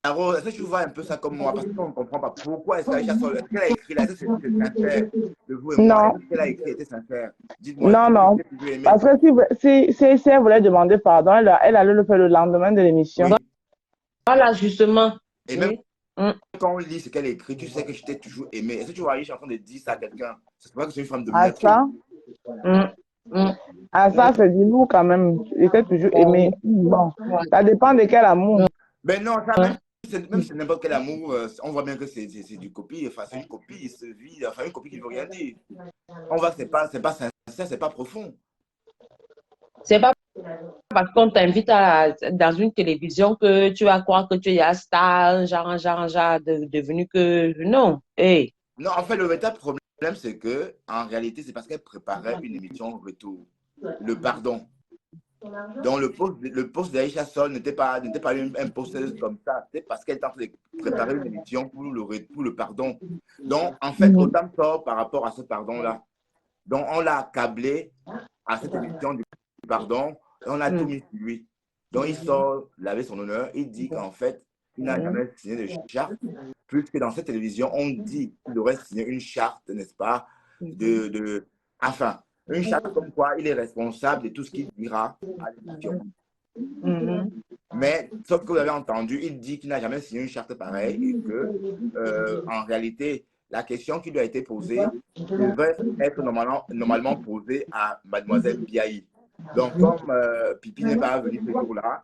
Alors, est-ce que tu vois un peu ça comme moi? Parce qu'on ne comprend pas pourquoi est-ce qu'Aïcha Sol, est-ce qu'elle a écrit là? Est-ce que c'est sincère de vous et moi? Non. Est-ce qu'elle a écrit était sincère? Dites-moi. Non. Parce que si elle voulait demander pardon, elle allait le faire le lendemain de l'émission. Oui. Voilà, justement. Et même quand on lit ce qu'elle écrit, tu sais que je t'ai toujours aimé. Est-ce que tu vois Aïcha en train de dire ça à quelqu'un? C'est pas que c'est une femme de À maître. ça, ça c'est du lourd quand même. J'étais toujours aimé. Bon, ça dépend de quel amour. Mais non, ça même si c'est n'importe quel amour, on voit bien que c'est du copie. Enfin, c'est une copie, il se vit. Enfin, une copie qui ne veut rien dire. On voit que c'est pas sincère, c'est pas profond. C'est pas parce qu'on t'invite dans une télévision que tu vas croire que tu es un star, genre devenu que... Non. Hey. Non, en fait, le véritable problème, c'est que en réalité, c'est parce qu'elle préparait une émission retour. Le pardon. Donc, le poste d'Aïcha Sol n'était pas un post comme ça. C'était parce qu'elle était en train de préparer une émission pour le pardon. Donc, en fait, Otam sort par rapport à ce pardon-là. Donc, on l'a câblé à cette émission du pardon et on a tout mis sur lui. Donc, il sort laver son honneur. Il dit qu'en fait, il n'a jamais signé de charte, puisque dans cette télévision, on dit qu'il aurait signé une charte, n'est-ce pas, enfin, une charte comme quoi il est responsable de tout ce qu'il dira à l'émission. Mais, sauf que vous avez entendu, il dit qu'il n'a jamais signé une charte pareille et que, en réalité, la question qui lui a été posée devrait être normalement posée à Mademoiselle Biaï. Donc, comme Pipi n'est pas venu ce jour-là,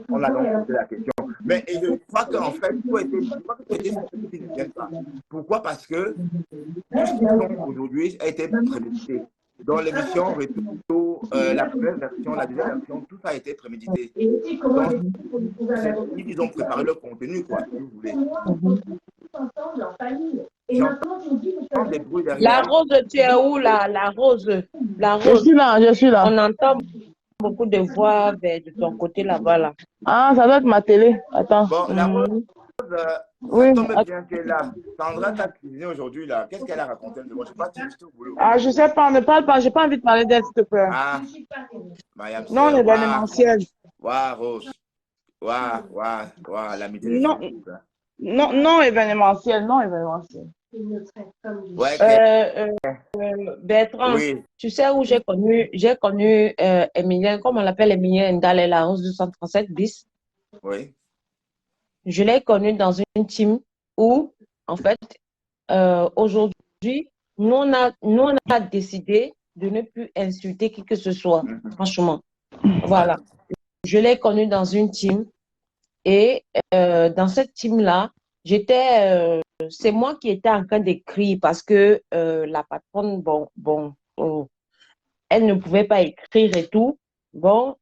on a donc posé la question. Mais et je crois qu'en fait, je crois que tu as été surpris qu'ils ne viennent pas. Pourquoi? Parce que tout ce qu'ils font aujourd'hui a été prémédité. Dans l'émission Retour, la première version, la deuxième version, tout a été prémédité. Donc, ils ont préparé le contenu, quoi, si vous voulez. J'entends des bruits La derrière. Rose, tu es où là? La Rose. La Je Rose. suis là, je suis là. On entend beaucoup de voix de ton côté là-bas. Là. Ah, ça doit être ma télé. Attends. Bon, la Rose, Oui. ça tombe bien qu'elle est là. Sandra t'a cuisiné aujourd'hui, là. Qu'est-ce qu'elle a raconté? Bon, je sais pas si j'étais au boulot. Ah, je sais pas, ne parle pas. J'ai pas envie de parler d'elle, s'il te plaît. Ah, Mayam, Non, c'est l'événementiel. Waouh, Rose. Waouh, l'amitié des Non, filles. Hein. non événementiel, non événementiel. Ouais, Bertrand, oui, tu sais où j'ai connu Emilien, comment on l'appelle Emilien Ndale, la 11 bis. oui. Je l'ai connu dans une team où, en fait, aujourd'hui, nous on a décidé de ne plus insulter qui que ce soit, franchement. Voilà. Je l'ai connu dans une team et dans cette team-là, c'est moi qui étais en train d'écrire parce que la patronne, elle ne pouvait pas écrire et tout. Bon,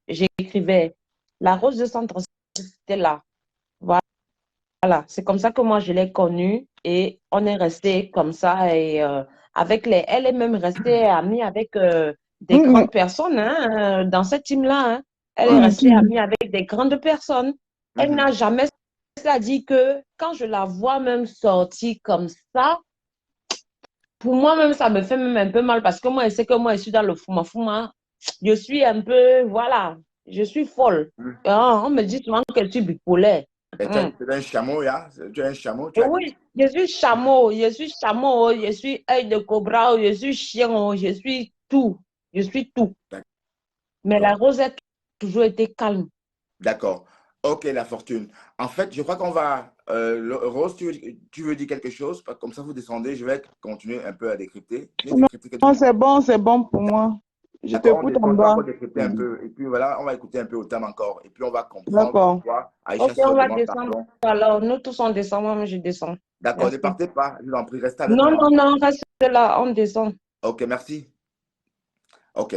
j'écrivais. La Rose de 137, c'était là. Voilà, c'est comme ça que moi je l'ai connue et on est resté comme ça et elle est même restée amie avec des grandes personnes hein, dans cette team-là. Hein. Elle est restée amie avec des grandes personnes. Elle n'a jamais dit que quand je la vois même sortir comme ça, pour moi même ça me fait même un peu mal parce que moi je sais que moi je suis dans le fouma. Je suis un peu, voilà, je suis folle. On me dit souvent que je suis bipolaire. Et tu es un chameau, là? Tu es un chameau, tu Et as dit? oui, je suis chameau, je suis œil de cobra, je suis chien, je suis tout. Je suis tout. Mais la Rosette a toujours été calme. D'accord. Ok, la fortune. En fait, je crois qu'on va... Rose, tu veux dire quelque chose? Comme ça, vous descendez, je vais continuer un peu à décrypter. Non, c'est bon pour moi. Je D'accord, on t'écoute descend, en on va bas. encore décrypter un peu. Et puis voilà, on va écouter un peu au thème encore. Et puis on va comprendre D'accord. pourquoi Aïcha Ok, se on va demande descendre. pardon. Alors, nous tous on descend, moi je descends. D'accord, ne Merci. partez pas. Je vous en prie, restez avec Non, moi. non, reste là, on descend. Ok, merci. Ok.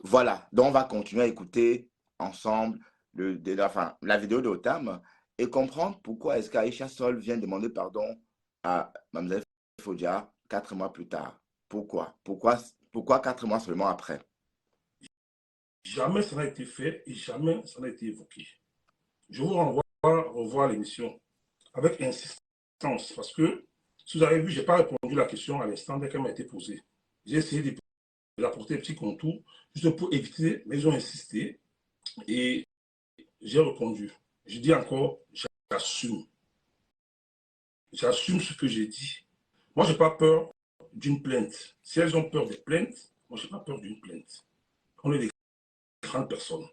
Voilà, donc on va continuer à écouter ensemble la vidéo de Otam et comprendre pourquoi est-ce qu'Aïcha Sol vient demander pardon à Mme Fodia 4 mois plus tard. Pourquoi 4 mois seulement après? Jamais ça n'a été fait et jamais ça n'a été évoqué. Je vous renvoie à revoir l'émission avec insistance parce que, si vous avez vu, je n'ai pas répondu à la question à l'instant dès qu'elle m'a été posée. J'ai essayé d'apporter un petit contour juste pour éviter, mais ils ont insisté et j'ai répondu. Je dis encore, j'assume. J'assume ce que j'ai dit. Moi, je n'ai pas peur d'une plainte. Si elles ont peur des plaintes, moi, je n'ai pas peur d'une plainte. On est des grandes personnes.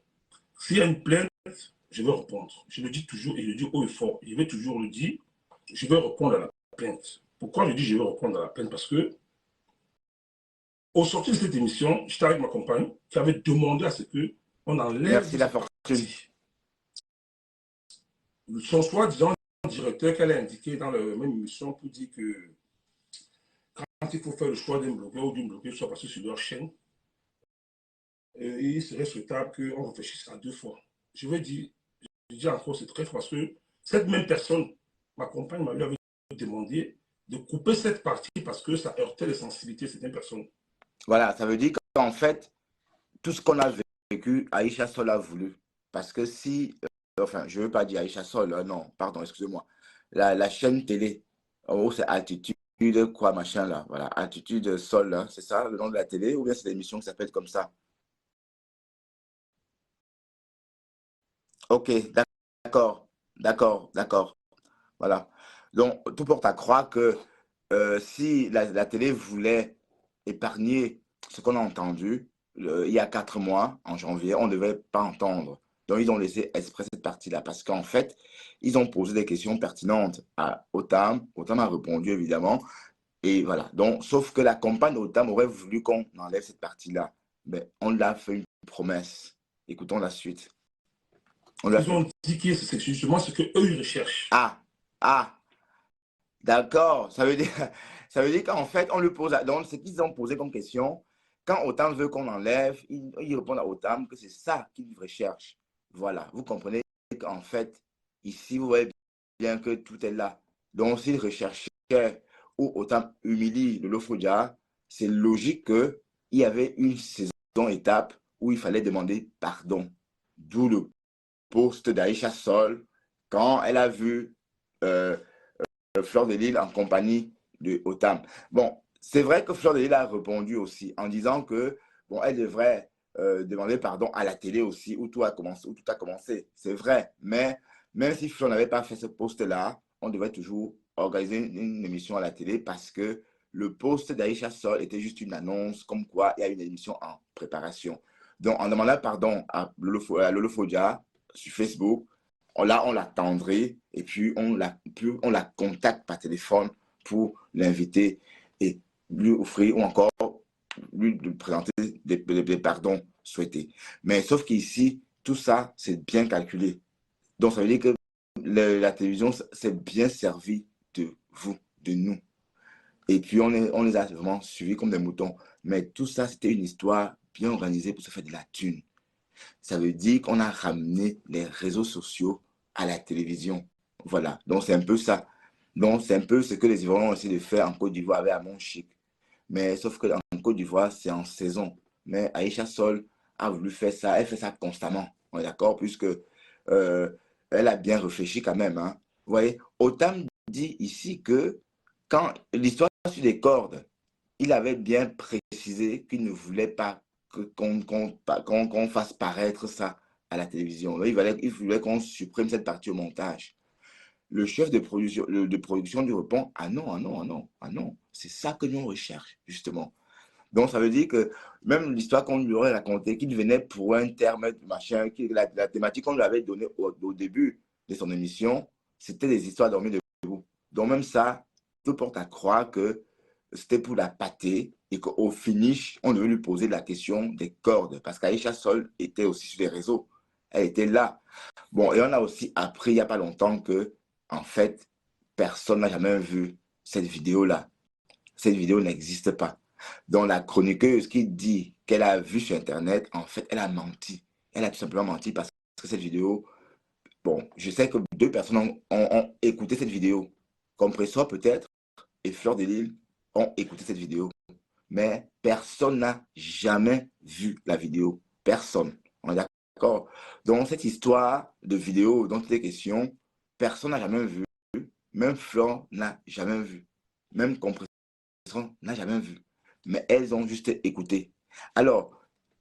S'il y a une plainte, je vais répondre. Je le dis toujours et je le dis haut et fort. Je vais toujours le dire, je vais répondre à la plainte. Pourquoi je dis je vais répondre à la plainte? Parce que, au sortir de cette émission, j'étais avec ma compagne qui avait demandé à ce qu'on enlève. Merci la fortune. Son soi-disant directeur qu'elle a indiqué dans la même émission pour dire que quand il faut faire le choix d'un blogueur ou d'une blogueuse soit passé sur leur chaîne, il serait souhaitable qu'on réfléchisse à 2 fois. Je dis encore, c'est très fort parce que cette même personne, ma compagne, lui avait demandé de couper cette partie parce que ça heurtait les sensibilités de certaines personnes. Voilà, ça veut dire qu'en fait, tout ce qu'on a vécu, Aïcha Sol a voulu. Parce que si, enfin, je ne veux pas dire Aïcha Sol, non, pardon, excusez-moi. La chaîne télé, en gros, c'est Attitude, quoi, machin là. Voilà, Attitude Sol, c'est ça le nom de la télé, ou bien c'est l'émission qui s'appelle comme ça? Ok, d'accord. Voilà. Donc, tout porte à croire que si la télé voulait épargner ce qu'on a entendu il y a 4 mois, en janvier, on ne devait pas entendre. Donc, ils ont laissé exprès cette partie-là parce qu'en fait, ils ont posé des questions pertinentes à Otam. Otam a répondu, évidemment. Et voilà. Donc, sauf que la campagne Otam aurait voulu qu'on enlève cette partie-là. Ben, on lui a fait une promesse. Écoutons la suite. On lui a Ils fait... ont dit que c'est justement ce qu'eux, ils recherchent. Ah, ah, d'accord. Ça veut dire qu'en fait, on lui pose... Donc, ce qu'ils ont posé comme question, quand Otam veut qu'on enlève, il répond à Otam que c'est ça qu'il recherche. Voilà, vous comprenez qu'en fait, ici, vous voyez bien que tout est là. Donc, s'il recherchait ou Otam humilie le Lofodja, c'est logique qu'il y avait une saison étape où il fallait demander pardon. D'où le post d'Aïcha Sol quand elle a vu euh, Fleur de Lille en compagnie de Otam. Bon, c'est vrai que Fleur de Lille a répondu aussi en disant que bon, elle devrait demander pardon à la télé aussi où tout a commencé. C'est vrai, mais même si Fleur n'avait pas fait ce post-là, on devrait toujours organiser une émission à la télé parce que le post d'Aïcha Sol était juste une annonce comme quoi il y a une émission en préparation. Donc, en demandant pardon à Lolo Fodia sur Facebook, là, on l'attendrait et puis on la contacte par téléphone pour l'inviter et lui offrir ou encore lui présenter des pardons souhaités. Mais sauf qu'ici, tout ça, c'est bien calculé. Donc, ça veut dire que la télévision s'est bien servi de vous, de nous. Et puis, on les a vraiment suivis comme des moutons. Mais tout ça, c'était une histoire bien organisée pour se faire de la thune. Ça veut dire qu'on a ramené les réseaux sociaux à la télévision. Voilà. Donc, c'est un peu ça. Donc, c'est un peu ce que les Ivoiriens ont essayé de faire en Côte d'Ivoire avec Amon Chic. Mais sauf que en Côte d'Ivoire, c'est en saison. Mais Aïcha Sol a voulu faire ça. Elle fait ça constamment. On est d'accord? Puisque elle a bien réfléchi quand même. Hein. Vous voyez, Otam dit ici que quand l'histoire sur les cordes, il avait bien précisé qu'il ne voulait pas qu'on fasse paraître ça à la télévision. Il voulait qu'on supprime cette partie au montage. Le chef de production lui répond, ah non, ah non, ah non, ah non, c'est ça que nous on recherche, justement. Donc, ça veut dire que même l'histoire qu'on lui aurait racontée, qu'il venait pour un terme, machin, la thématique qu'on lui avait donnée au début de son émission, c'était des histoires dormies debout. Donc, même ça, tout porte à croire que c'était pour la pâter et qu'au finish, on devait lui poser la question des cordes. Parce qu'Aïcha Sol était aussi sur les réseaux. Elle était là. Bon, et on a aussi appris il n'y a pas longtemps que, en fait, personne n'a jamais vu cette vidéo-là. Cette vidéo n'existe pas. Donc, la chroniqueuse qui dit qu'elle a vu sur Internet, en fait, elle a menti. Elle a tout simplement menti parce que cette vidéo, bon, je sais que deux personnes ont écouté cette vidéo. Compressor peut-être et Fleur de Lille ont écouté cette vidéo. Mais personne n'a jamais vu la vidéo. Personne. On est d'accord? Donc, cette histoire de vidéo dont il est question, personne n'a jamais vu. Même Fleur n'a jamais vu. Même Compressor n'a jamais vu. Mais elles ont juste écouté. Alors,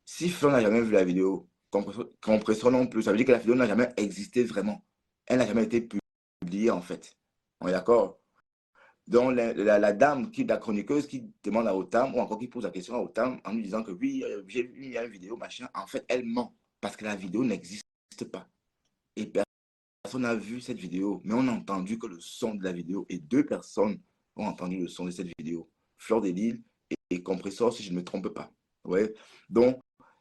si Fleur n'a jamais vu la vidéo, Compressor non plus, ça veut dire que la vidéo n'a jamais existé vraiment. Elle n'a jamais été publiée en fait. On est d'accord? Donc, la dame, la chroniqueuse qui demande à Otam, ou encore qui pose la question à Otam en lui disant que oui, j'ai vu, il y a une vidéo, machin, en fait, elle ment parce que la vidéo n'existe pas. Et personne n'a vu cette vidéo, mais on a entendu que le son de la vidéo, et deux personnes ont entendu le son de cette vidéo. Fleur de Lille et Compressor, si je ne me trompe pas. Ouais. Donc,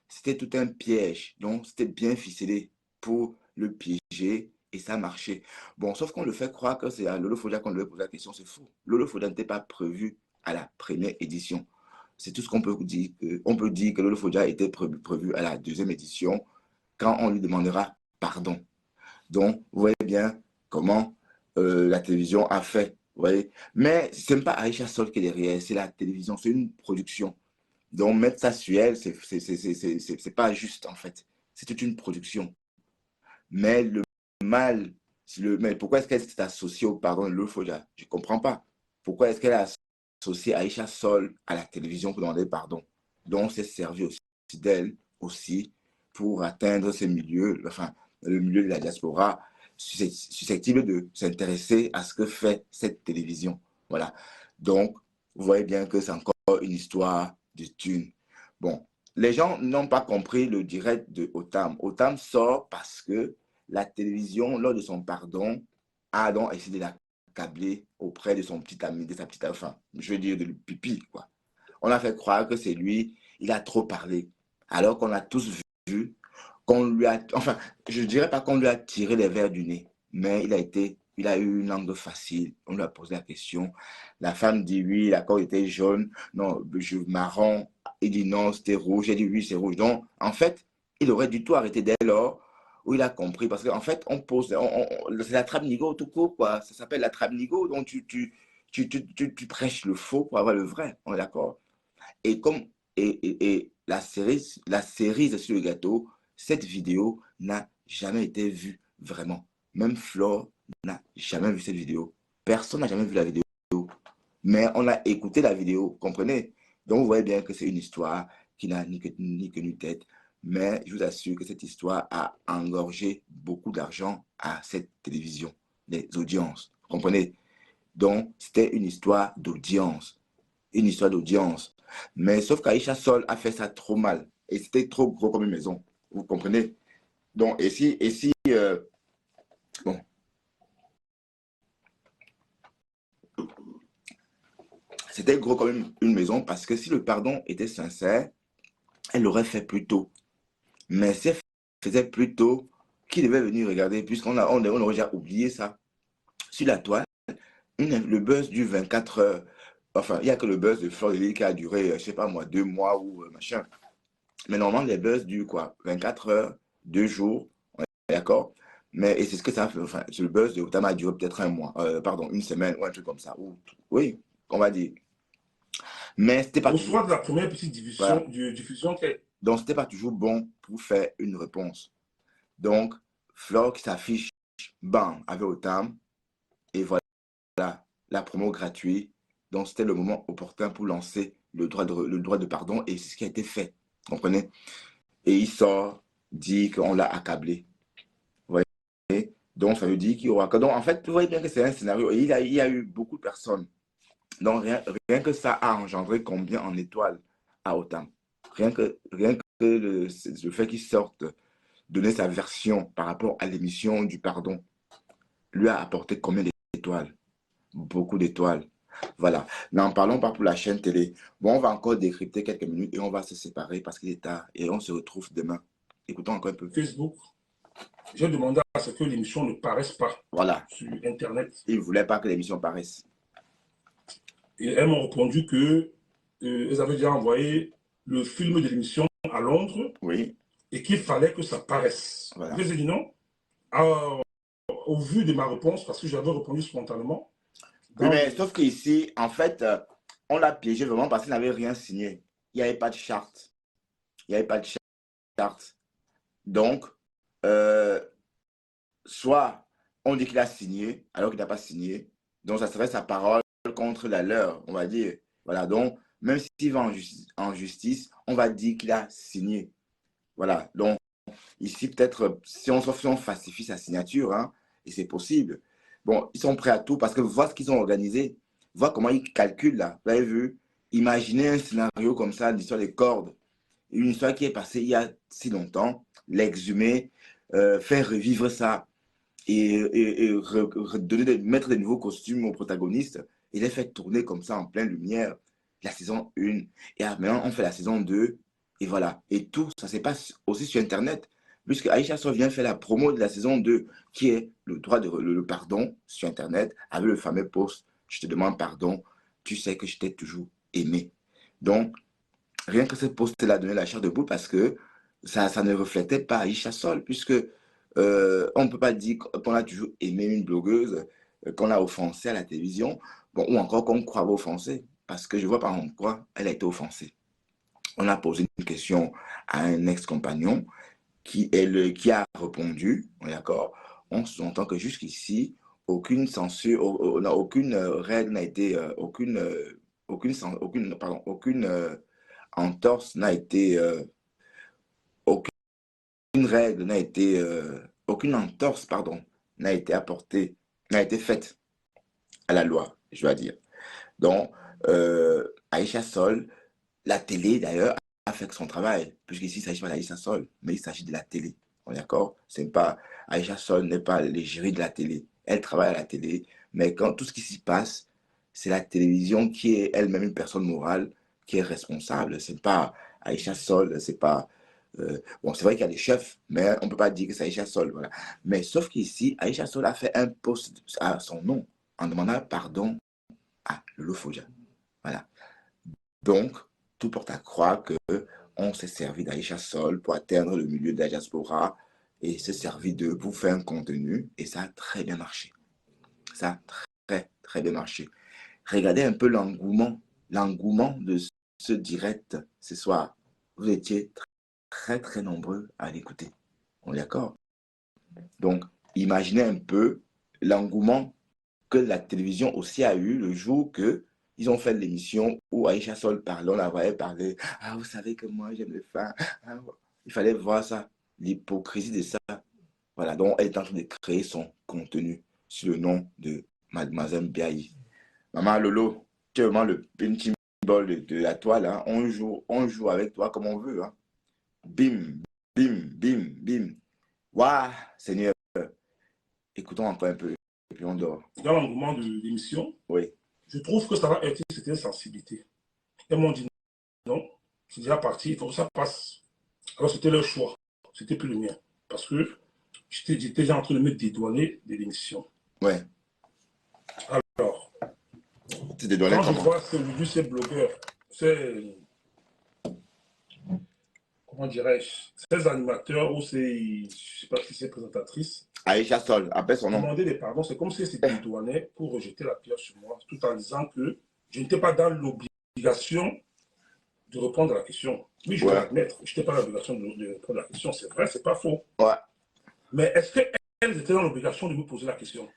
c'était tout un piège. Donc, c'était bien ficelé pour le piéger et ça marchait. Bon, sauf qu'on le fait croire que c'est à Lolo Fodia qu'on lui a posé la question, c'est fou. Lolo Fodia n'était pas prévu à la première édition. C'est tout ce qu'on peut dire. On peut dire que Lolo Fodia était prévu à la deuxième édition quand on lui demandera pardon. Donc, vous voyez bien comment la télévision a fait. Vous voyez? Mais ce n'est pas Aïcha Sol qui est derrière, c'est la télévision, c'est une production. Donc, mettre ça sur elle, c'est pas juste en fait. C'est toute une production. Mais le mal, mais pourquoi est-ce qu'elle s'est associée au pardon de l'Euphoria? Je ne comprends pas. Pourquoi est-ce qu'elle a associé Aïcha Sol à la télévision pour demander pardon? Donc, c'est servi aussi d'elle aussi pour atteindre ces milieux, enfin, le milieu de la diaspora, susceptible de s'intéresser à ce que fait cette télévision. Voilà. Donc, vous voyez bien que c'est encore une histoire de thunes. Bon, les gens n'ont pas compris le direct de Otam. Otam sort parce que la télévision, lors de son pardon, a donc essayé de l'accabler auprès de son petit ami, de sa petite enfant. Je veux dire, de pipi, quoi. On a fait croire que c'est lui, il a trop parlé. alors qu'on a tous vu qu'on lui a, enfin, je dirais pas qu'on lui a tiré les verres du nez, mais il a eu une langue facile. On lui a posé la question. La femme dit oui, l'accord était jaune, non, marron. Il dit non, c'était rouge. Elle dit oui, c'est rouge. Donc, en fait, il aurait du tout arrêté dès lors où il a compris. Parce qu'en fait, c'est la trappe-nigo tout court, quoi. Ça s'appelle la trappe-nigo. Donc, tu prêches le faux pour avoir le vrai. On est d'accord? Et comme et la cerise sur le gâteau, cette vidéo n'a jamais été vue vraiment. Même Flore n'a jamais vu cette vidéo. Personne n'a jamais vu la vidéo. Mais on a écouté la vidéo, comprenez? Donc vous voyez bien que c'est une histoire qui n'a ni queue ni tête. Mais je vous assure que cette histoire a engorgé beaucoup d'argent à cette télévision, les audiences. Comprenez? Donc c'était une histoire d'audience. Une histoire d'audience. Mais sauf qu'Aïcha Sol a fait ça trop mal. Et c'était trop gros comme une maison. Vous comprenez? Donc, bon, c'était gros comme une maison parce que si le pardon était sincère, elle l'aurait fait plus tôt. Mais si elle faisait plus tôt, qui devait venir regarder puisqu'on aurait déjà oublié ça. Sur la toile, le buzz du 24 heures, enfin, il n'y a que le buzz de Fleur de Lys qui a duré, je ne sais pas moi, 2 mois ou machin. Mais normalement, les buzz durent quoi? 24 heures, 2 jours, d'accord? Mais et c'est ce que ça fait. Enfin, le buzz de Otama a duré peut-être un mois, pardon, une semaine ou un truc comme ça. Oui, on va dire. Mais c'était pas Au toujours. soir de la première petite Voilà. diffusion, Donc, c'était pas toujours bon pour faire une réponse. Donc, Flore qui s'affiche, bam, avec Otam. Et voilà, la promo gratuite. Donc, c'était le moment opportun pour lancer le droit de pardon. Et c'est ce qui a été fait. Comprenez? Et il sort, dit qu'on l'a accablé. Vous voyez? Donc, ça veut dire qu'il y aura. Donc, en fait, vous voyez bien que c'est un scénario. Et il y a eu beaucoup de personnes. Donc, rien que ça a engendré combien en étoiles à Otam. Rien que le fait qu'il sorte, donner sa version par rapport à l'émission du pardon, lui a apporté combien d'étoiles? Beaucoup d'étoiles. Voilà. N'en parlons pas pour la chaîne télé. Bon, on va encore décrypter quelques minutes et on va se séparer parce qu'il est tard et on se retrouve demain. Écoutons encore un peu. Facebook, j'ai demandé à ce que l'émission ne paraisse pas Voilà. sur Internet. Ils ne voulaient pas que l'émission paraisse. Et elles m'ont répondu que elles avaient déjà envoyé le film de l'émission à Londres Oui. et qu'il fallait que ça paraisse. Voilà. Je les ai dit non. Alors, au vu de ma réponse, parce que j'avais répondu spontanément. Oui, mais sauf qu'ici, en fait, on l'a piégé vraiment parce qu'il n'avait rien signé. Il n'y avait pas de charte. Il n'y avait pas de charte. Donc, soit on dit qu'il a signé alors qu'il n'a pas signé. Donc, ça serait sa parole contre la leur, on va dire. Voilà, donc, même s'il va en justice, on va dire qu'il a signé. Voilà, donc, ici, peut-être, si on falsifie sa signature, hein, et c'est possible. Bon, ils sont prêts à tout parce que voir ce qu'ils ont organisé, voir comment ils calculent là. Vous avez vu? Imaginez un scénario comme ça, l'histoire des cordes. Une histoire qui est passée il y a si longtemps, l'exhumer, faire revivre ça et mettre de nouveaux costumes aux protagonistes et les faire tourner comme ça en pleine lumière. La saison 1. Et maintenant, on fait la saison 2. Et voilà. Et tout, ça se passe aussi sur Internet. Puisque Aïcha Sow vient faire la promo de la saison 2, qui est le droit de le pardon sur Internet, avec le fameux post je te demande pardon, tu sais que je t'ai toujours aimé. Donc, rien que ce post-là donnait la chair de poule parce que ça ne reflétait pas Aïcha Sol, puisque on ne peut pas dire qu'on a toujours aimé une blogueuse, qu'on a offensée à la télévision, bon, ou encore qu'on croit offensée, parce que je vois pas en quoi elle a été offensée. On a posé une question à un ex-compagnon qui a répondu, d'accord, on s'entend que jusqu'ici, aucune censure, aucune règle n'a été, aucune entorse n'a été, aucune règle n'a été, aucune entorse, pardon, n'a été apportée, n'a été faite à la loi, je dois dire. Donc, Aïcha Sol, la télé d'ailleurs, a fait son travail, puisqu'ici il ne s'agit pas d'Aïcha Sol, mais il s'agit de la télé. On est d'accord? C'est pas, Aïcha Sol n'est pas l'égérie de la télé. Elle travaille à la télé, mais quand tout ce qui s'y passe, c'est la télévision qui est elle-même une personne morale qui est responsable. C'est pas Aïcha Sol, c'est pas... bon, c'est vrai qu'il y a des chefs, mais on ne peut pas dire que c'est Aïcha Sol. Voilà. Mais sauf qu'ici, Aïcha Sol a fait un post à son nom en demandant pardon à Lolo Foja. Voilà. Donc, tout porte à croire que on s'est servi d'Aïcha Sol pour atteindre le milieu de la diaspora et s'est servi d'eux pour faire un contenu et ça a très bien marché. Ça a très, très bien marché. Regardez un peu l'engouement de ce direct ce soir. Vous étiez très, très nombreux à l'écouter. On est d'accord? Donc, imaginez un peu l'engouement que la télévision aussi a eu le jour que ils ont fait l'émission où Aïcha Sol parlait, on la voyait parler. Ah, vous savez que moi, j'aime les femmes. Ah, il fallait voir ça, l'hypocrisie de ça. Voilà, donc elle est en train de créer son contenu sur le nom de Mademoiselle Biaye. Maman Lolo, tu es vraiment le pinching ball de la toile. Hein. On joue avec toi comme on veut. Hein. Bim, bim, bim, bim. Waouh, Seigneur. Écoutons encore un peu et puis on dort. Dans l'engouement de l'émission, Oui. je trouve que ça va être cette sensibilité. Ils m'ont dit non, c'est déjà parti, il faut que ça passe. Alors c'était leur choix, c'était plus le mien. Parce que j'étais déjà en train de me dédouaner de l'émission. Ouais. Alors, Tu dédouané quand je comment? vois ces blogueurs, comment dirais-je, ces animateurs ou ces, je sais pas si c'est présentatrices, Aïcha Sol, appelle son nom. demander des pardons, c'est comme si c'était dédouané pour rejeter la pierre sur moi, tout en disant que je n'étais pas dans l'obligation de répondre à la question. Oui, je dois l'admettre, je n'étais pas dans l'obligation de répondre à la question, c'est vrai, c'est pas faux. Ouais. Mais est-ce qu'elles étaient dans l'obligation de me poser la question?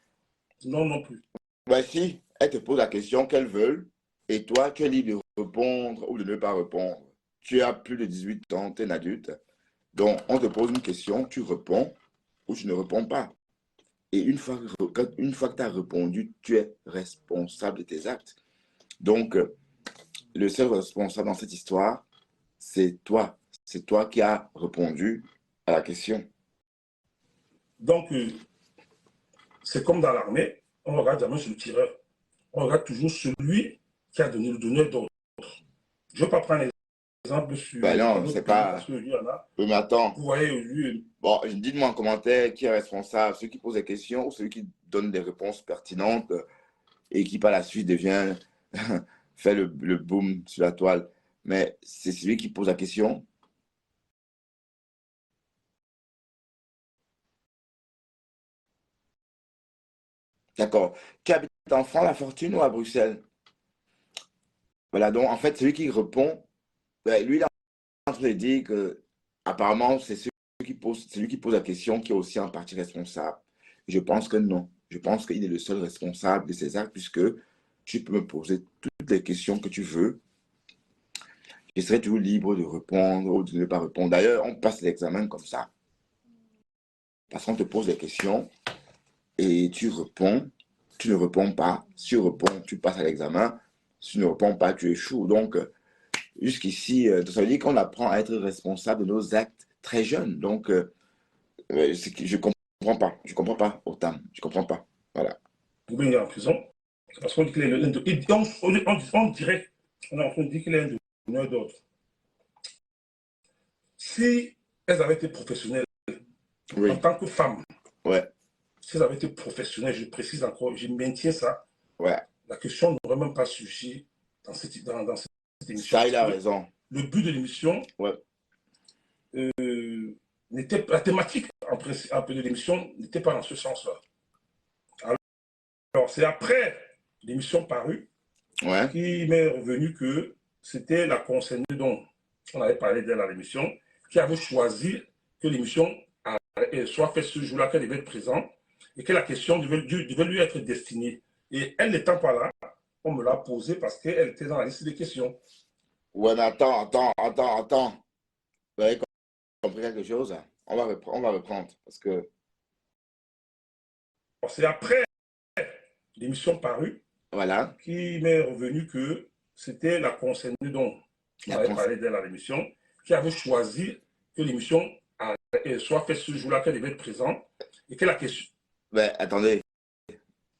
Non, non plus. Ben si, elles te posent la question qu'elles veulent et toi, tu es libre de répondre ou de ne pas répondre. Tu as plus de 18 ans, tu es un adulte. Donc, on te pose une question, tu réponds ou tu ne réponds pas. Et une fois que tu as répondu, tu es responsable de tes actes. Donc, le seul responsable dans cette histoire, c'est toi. C'est toi qui as répondu à la question. Donc, c'est comme dans l'armée, on regarde jamais sur le tireur. On regarde toujours celui qui a donné le donneur d'ordre. Je ne vais pas prendre l'exemple sur... Ben non, c'est pas... Parce qu'il y en a. Oui, mais attends. Vous voyez, lui... Bon, dites-moi en commentaire qui est responsable, celui qui pose des questions ou celui qui donne des réponses pertinentes et qui par la suite devient, fait le boom sur la toile. Mais c'est celui qui pose la question. D'accord. Tu habites en France, la Fortune ou à Bruxelles? Voilà, donc en fait, celui qui répond, lui, il est en train de dire que apparemment, c'est celui qui pose la question qui est aussi en partie responsable. Je pense que non. Je pense qu'il est le seul responsable de ces actes puisque tu peux me poser toutes les questions que tu veux. Je serai toujours libre de répondre ou de ne pas répondre. D'ailleurs, on passe l'examen comme ça. Parce qu'on te pose des questions et tu réponds. Tu ne réponds pas. Si tu réponds, tu passes à l'examen. Si tu ne réponds pas, tu échoues. Donc, jusqu'ici, ça veut dire qu'on apprend à être responsable de nos actes très jeunes. Donc, je comprends pas. Je comprends pas, Otam. Je comprends pas. Voilà. Vous venez en prison. C'est parce qu'on dit qu'il est on dirait, on est en train de dire qu'il est un donneur d'ordre. Si elles avaient été professionnelles, Oui. en tant que femmes, Ouais. si elles avaient été professionnelles, je précise encore, je maintiens ça, Ouais. la question n'aurait même pas surgi dans cette émission. Ça, il a raison. Le but de l'émission, Ouais. la thématique un peu de l'émission n'était pas dans ce sens-là. Alors, c'est après l'émission parue qui m'est revenu que c'était la concernée dont on avait parlé d'elle à l'émission, qui avait choisi que l'émission soit faite ce jour-là, qu'elle devait être présente et que la question devait lui être destinée. Et elle n'étant pas là, on me l'a posée parce qu'elle était dans la liste des questions. Ouais, mais attends. Vous avez compris quelque chose? On va reprendre parce que... C'est après l'émission parue qui m'est revenu que c'était la concernée dont on avait parlé d'elle à l'émission, qui avait choisi que l'émission soit faite ce jour-là, qu'elle devait être présente et que la question... Ben, attendez,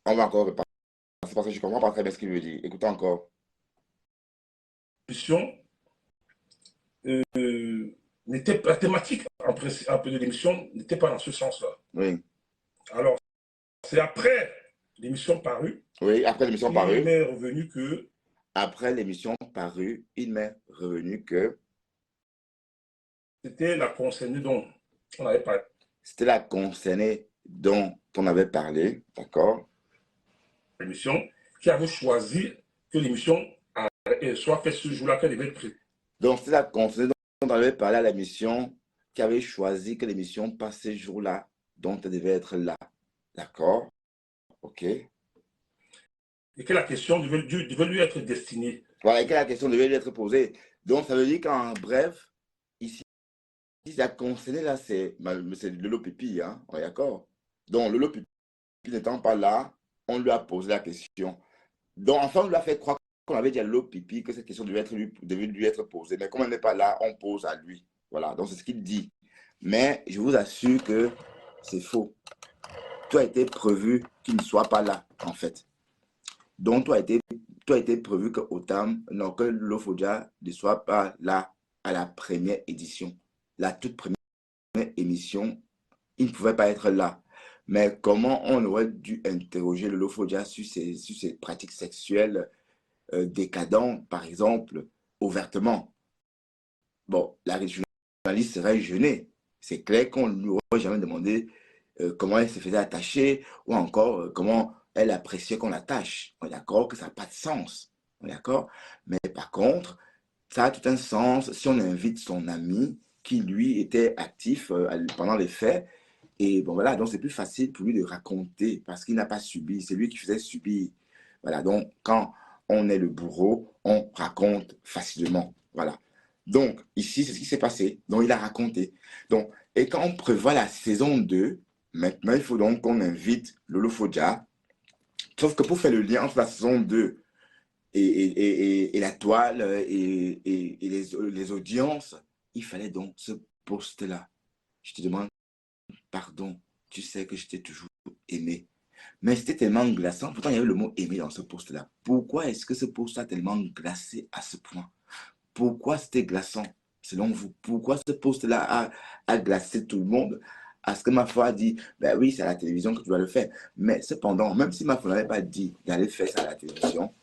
on va encore reprendre. C'est parce que je ne comprends pas très bien ce qu'il veut dire. Écoutez encore. l'émission n'était pas, la thématique un peu de l'émission n'était pas dans ce sens-là. Oui. Alors, c'est après l'émission parue. Oui, après l'émission parue. Il m'est revenu que. Après l'émission parue, il m'est revenu que. C'était la concernée dont on avait parlé. C'était la concernée dont on avait parlé, d'accord? L'émission qui avait choisi que l'émission soit faite ce jour-là, qu'elle devait être prise. Donc, c'est la concernée dont on avait parlé à l'émission qui avait choisi que l'émission passe ce jour-là, dont elle devait être là. D'accord? OK. Et que la question devait lui être destinée. Voilà, et que la question devait lui être posée. Donc, ça veut dire qu'en bref, ici, la concernée là, c'est Lolo Pipi, hein? On est d'accord? Donc, Lolo Pipi n'étant pas là, on lui a posé la question. Donc, enfin, on lui a fait croire qu'on avait dit à Lolo Pipi que cette question devait lui être posée. Mais comme elle n'est pas là, on pose à lui. Voilà, donc c'est ce qu'il dit. Mais je vous assure que c'est faux. Tout a été prévu qu'il ne soit pas là, en fait. Donc, tout a été prévu que que Lofodja ne soit pas là à la première édition. La toute première émission, il ne pouvait pas être là. Mais comment on aurait dû interroger le Lofodja sur ses pratiques sexuelles décadentes, par exemple, ouvertement? Bon, la journaliste serait gênée. C'est clair qu'on ne lui aurait jamais demandé comment elle se faisait attacher ou encore comment elle appréciait qu'on l'attache. On est d'accord que ça n'a pas de sens. On est d'accord? Mais par contre, ça a tout un sens si on invite son ami qui, lui, était actif pendant les faits. Et bon, voilà, donc c'est plus facile pour lui de raconter parce qu'il n'a pas subi. C'est lui qui faisait subir. Voilà, donc quand on est le bourreau, on raconte facilement. Voilà. Donc, ici, c'est ce qui s'est passé. Donc, il a raconté. Donc, et quand on prévoit la saison 2, maintenant, il faut donc qu'on invite Lolo Fodja. Sauf que pour faire le lien entre la saison 2 et la toile et les audiences, il fallait donc ce poste-là. Je te demande pardon. Tu sais que je t'ai toujours aimé. Mais c'était tellement glaçant. Pourtant, il y avait le mot aimé dans ce poste-là. Pourquoi est-ce que ce poste-là est tellement glacé à ce point? Pourquoi c'était glaçant, selon vous? Pourquoi ce poste-là a glacé tout le monde? À ce que ma foi a dit, ben oui, c'est à la télévision que tu dois le faire. Mais cependant, même si ma foi n'avait pas dit d'aller faire ça à la télévision,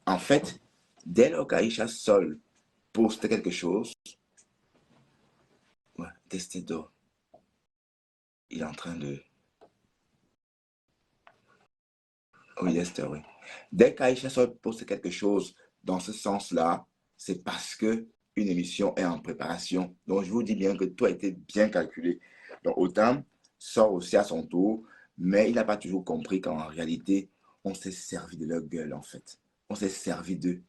en fait, dès lors qu'Aïcha Sol postait quelque chose, ouais, Testedo, il est en train de... Oui, Esther, oui. Dès qu'Aïcha Sol poste quelque chose dans ce sens-là, c'est parce que une émission est en préparation. Donc, je vous dis bien que tout a été bien calculé. Donc, Otam sort aussi à son tour, mais il n'a pas toujours compris qu'en réalité, on s'est servi de leur gueule, en fait. On s'est servi d'eux.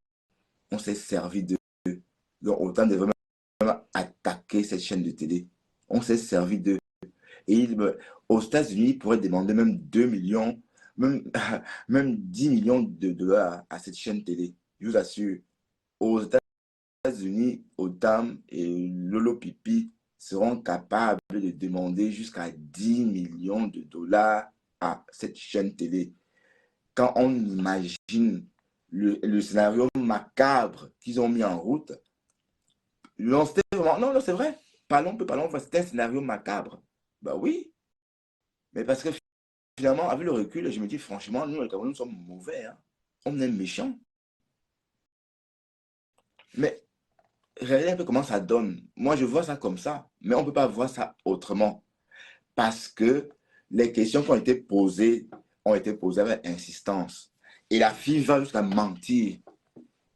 On s'est servi d'eux. Donc, Otam devrait même attaquer cette chaîne de télé. On s'est servi d'eux. Et aux États-Unis, il pourrait demander même 2 millions, même 10 millions de dollars à cette chaîne télé. Je vous assure. Aux États-Unis, Otam et Lolo Pipi seront capables de demander jusqu'à 10 millions de dollars à cette chaîne télé. Quand on imagine le scénario macabre qu'ils ont mis en route, non, c'est vrai. Parlons, c'était un scénario macabre. Bah oui, mais parce que finalement, avec le recul, je me dis franchement, nous, les Camerounais, nous sommes mauvais. Hein. On est méchants. Mais regardez un peu comment ça donne. Moi, je vois ça comme ça, mais on ne peut pas voir ça autrement. Parce que les questions qui ont été posées avec insistance. Et la fille va jusqu'à mentir.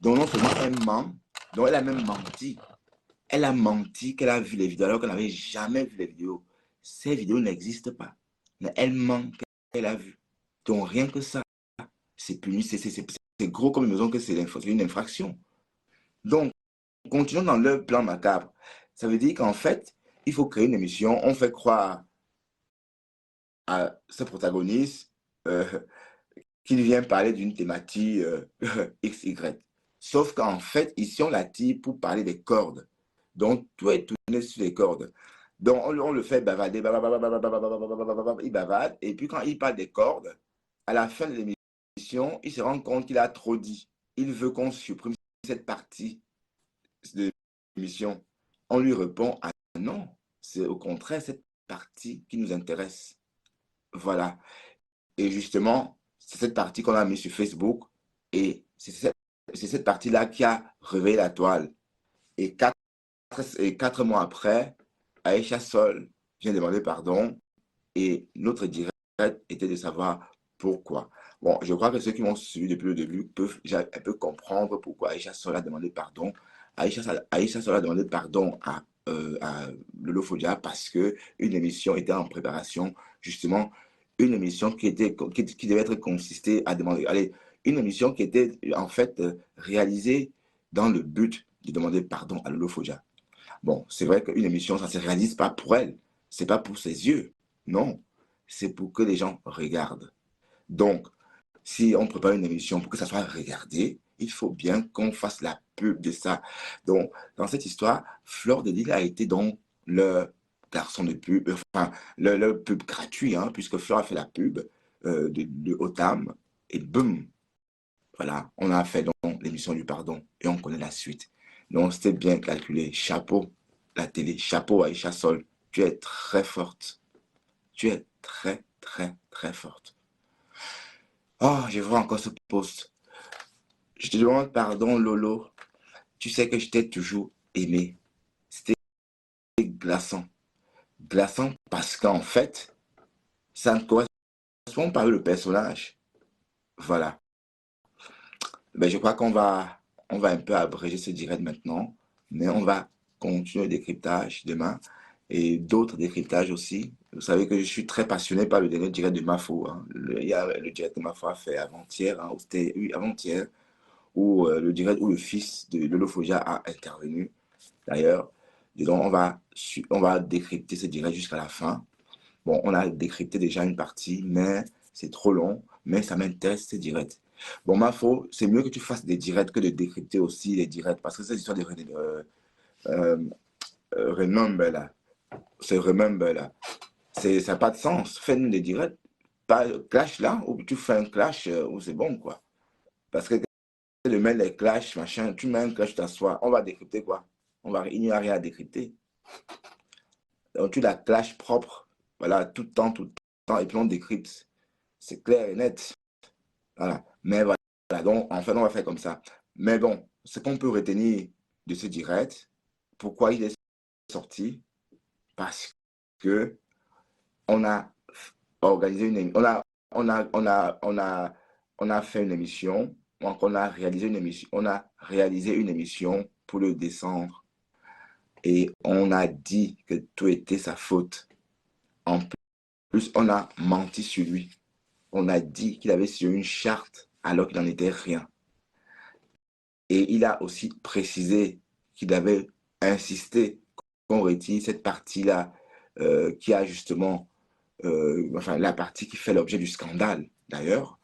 Donc, non seulement elle ment, donc elle a même menti. Elle a menti qu'elle a vu les vidéos alors qu'elle n'avait jamais vu les vidéos. Ces vidéos n'existent pas. Mais elle ment qu'elle a vu. Donc, rien que ça, c'est puni. C'est gros comme une maison que c'est une infraction. Donc, continuons dans leur plan macabre. Ça veut dire qu'en fait, il faut créer une émission. On fait croire à ce protagoniste qu'il vient parler d'une thématique XY. Sauf qu'en fait, ici, on l'attire pour parler des cordes. Donc, tout est tourné sur les cordes. Donc, on le fait bavader, il bavade. Et puis, quand il parle des cordes, à la fin de l'émission, il se rend compte qu'il a trop dit. Il veut qu'on supprime cette partie de l'émission? On lui répond, ah non, c'est au contraire cette partie qui nous intéresse. Voilà. Et justement, c'est cette partie qu'on a mise sur Facebook et c'est cette partie-là qui a réveillé la toile. Et 4 mois après, Aïcha Sol vient demander pardon et notre direct était de savoir pourquoi. Bon, je crois que ceux qui m'ont suivi depuis le début peuvent déjà un peu comprendre pourquoi Aïcha Sol a demandé pardon. Aïcha Sol a demandé pardon à Lolo Fodia parce que une émission était en préparation, justement, une émission qui devait être consistée à demander, allez, une émission qui était en fait réalisée dans le but de demander pardon à Lolo Fodia. Bon, c'est vrai qu'une émission, ça ne se réalise pas pour elle, c'est pas pour ses yeux, non, c'est pour que les gens regardent. Donc, si on prépare une émission pour que ça soit regardé, il faut bien qu'on fasse la pub de ça. Donc, dans cette histoire, Fleur de Lille a été donc le garçon de pub, enfin, le pub gratuit, hein, puisque Fleur a fait la pub de Otam, et boum, voilà, on a fait donc l'émission du pardon, et on connaît la suite. Donc, c'était bien calculé. Chapeau, la télé, chapeau Aïcha Sol, tu es très forte. Tu es très, très, très forte. Oh, je vois encore ce post. Je te demande pardon, Lolo. Tu sais que je t'ai toujours aimé. C'était glaçant. Glaçant parce qu'en fait, ça ne correspond pas au personnage. Voilà. Ben, je crois on va un peu abréger ce direct maintenant, mais on va continuer le décryptage demain et d'autres décryptages aussi. Vous savez que je suis très passionné par le dernier direct de Mafo. Hein. Il y a le direct de Mafo a fait avant-hier, hein, c'était avant-hier, où le direct où le fils de Lolo Foja a intervenu. D'ailleurs, disons, on va décrypter ce direct jusqu'à la fin. Bon, on a décrypté déjà une partie, mais c'est trop long, mais ça m'intéresse ce direct. Bon, Mafo, c'est mieux que tu fasses des directs que de décrypter aussi les directs, parce que cette histoire de remember là, c'est remember là, ça n'a pas de sens. Fais-nous des directs, pas clash là, où tu fais un clash où c'est bon, quoi. Parce que de mettre les clashs, machin, tu mets un clash, tu t'assois, on va décrypter quoi? Il n'y a rien à décrypter. Donc tu la clash propre, voilà, tout le temps, et puis on décrypte. C'est clair et net. Voilà. Mais voilà, donc en fait, on va faire comme ça. Mais bon, ce qu'on peut retenir de ce direct, pourquoi il est sorti? Parce que on a organisé on a fait une émission, donc on a réalisé une émission pour le descendre. Et on a dit que tout était sa faute. En plus, on a menti sur lui. On a dit qu'il avait sur une charte alors qu'il n'en était rien. Et il a aussi précisé qu'il avait insisté qu'on retire cette partie-là qui a justement, enfin la partie qui fait l'objet du scandale d'ailleurs.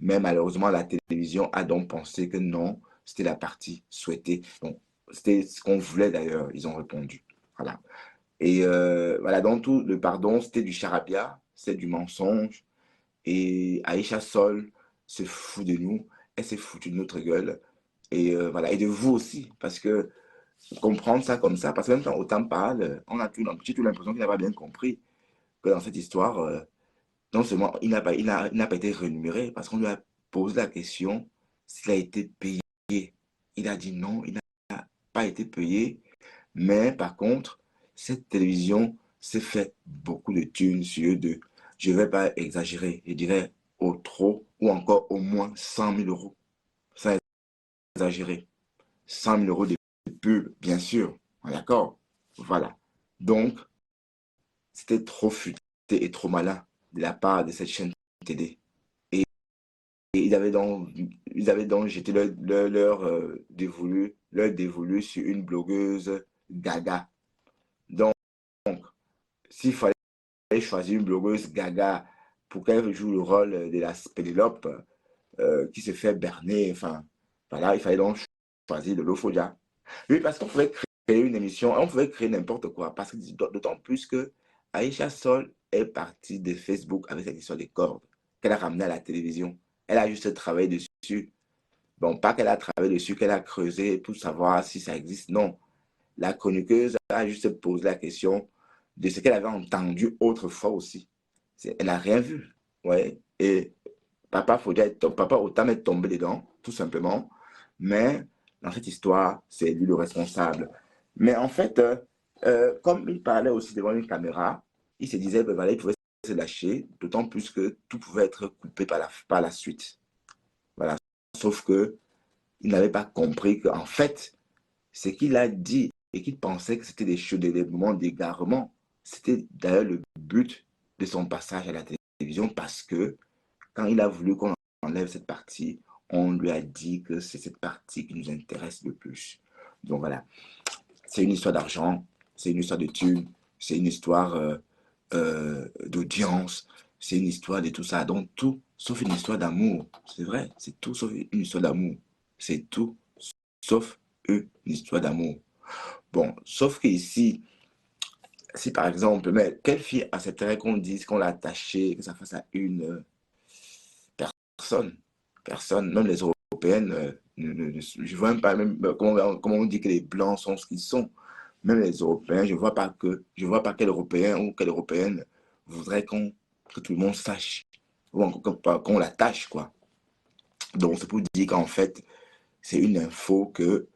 Mais malheureusement, la télévision a donc pensé que non, c'était la partie souhaitée. Donc, c'était ce qu'on voulait d'ailleurs, ils ont répondu. Voilà. Et voilà, donc tout le pardon, c'était du charabia, c'est du mensonge. Et Aïcha Sol se fout de nous, elle s'est foutue de notre gueule. Et voilà, et de vous aussi, parce que comprendre ça comme ça, parce que même quand Autant parle, j'ai tout l'impression qu'il n'a pas bien compris que dans cette histoire, non seulement il n'a pas été rémunéré, parce qu'on lui a posé la question s'il a été payé. Il a dit non, il n'a pas été payé, mais par contre, cette télévision s'est fait beaucoup de thunes sur eux deux. Je ne vais pas exagérer, je dirais au trop ou encore au moins 100 000 euros. Sans exagérer. 100 000 euros de pub, bien sûr. D'accord? Voilà. Donc, c'était trop futé et trop malin de la part de cette chaîne télé. Et ils avaient donc jeté leur dévolu sur une blogueuse gaga. Donc, s'il fallait choisir une blogueuse gaga pour qu'elle joue le rôle de la Pénélope qui se fait berner, enfin, voilà, il fallait donc choisir de l'Ophodia. Oui, parce qu'on pouvait créer une émission, on pouvait créer n'importe quoi, parce que d'autant plus que Aïcha Sol est partie de Facebook avec cette histoire des cordes, qu'elle a ramenée à la télévision. Elle a juste travaillé dessus. Bon, pas qu'elle a travaillé dessus, qu'elle a creusé pour savoir si ça existe. Non. La chroniqueuse a juste posé la question de ce qu'elle avait entendu autrefois aussi. Elle n'a rien vu. Ouais. Et papa Otam est tombé dedans, tout simplement. Mais dans cette histoire, c'est lui le responsable. Mais en fait, comme il parlait aussi devant une caméra, il se disait que voilà, il pouvait se lâcher, d'autant plus que tout pouvait être coupé par la suite. Voilà. Sauf que il n'avait pas compris qu'en fait, ce qu'il a dit et qu'il pensait que c'était des moments d'égarement, c'était d'ailleurs le but de son passage à la télévision parce que quand il a voulu qu'on enlève cette partie, on lui a dit que c'est cette partie qui nous intéresse le plus. Donc voilà, c'est une histoire d'argent, c'est une histoire de thunes, c'est une histoire d'audience, c'est une histoire de tout ça. Donc tout, sauf une histoire d'amour. C'est vrai, c'est tout sauf une histoire d'amour. C'est tout sauf une histoire d'amour. Bon, sauf qu'ici, si par exemple, mais quelle fille accepterait qu'on dise qu'on l'a attachée, que ça fasse à une personne? Personne, même les Européennes, je vois même pas même comment on dit que les Blancs sont ce qu'ils sont. Même les Européens, je vois pas quel Européen ou quelle Européenne voudrait que tout le monde sache, ou qu'on l'attache, quoi. Donc, c'est pour dire qu'en fait, c'est une info que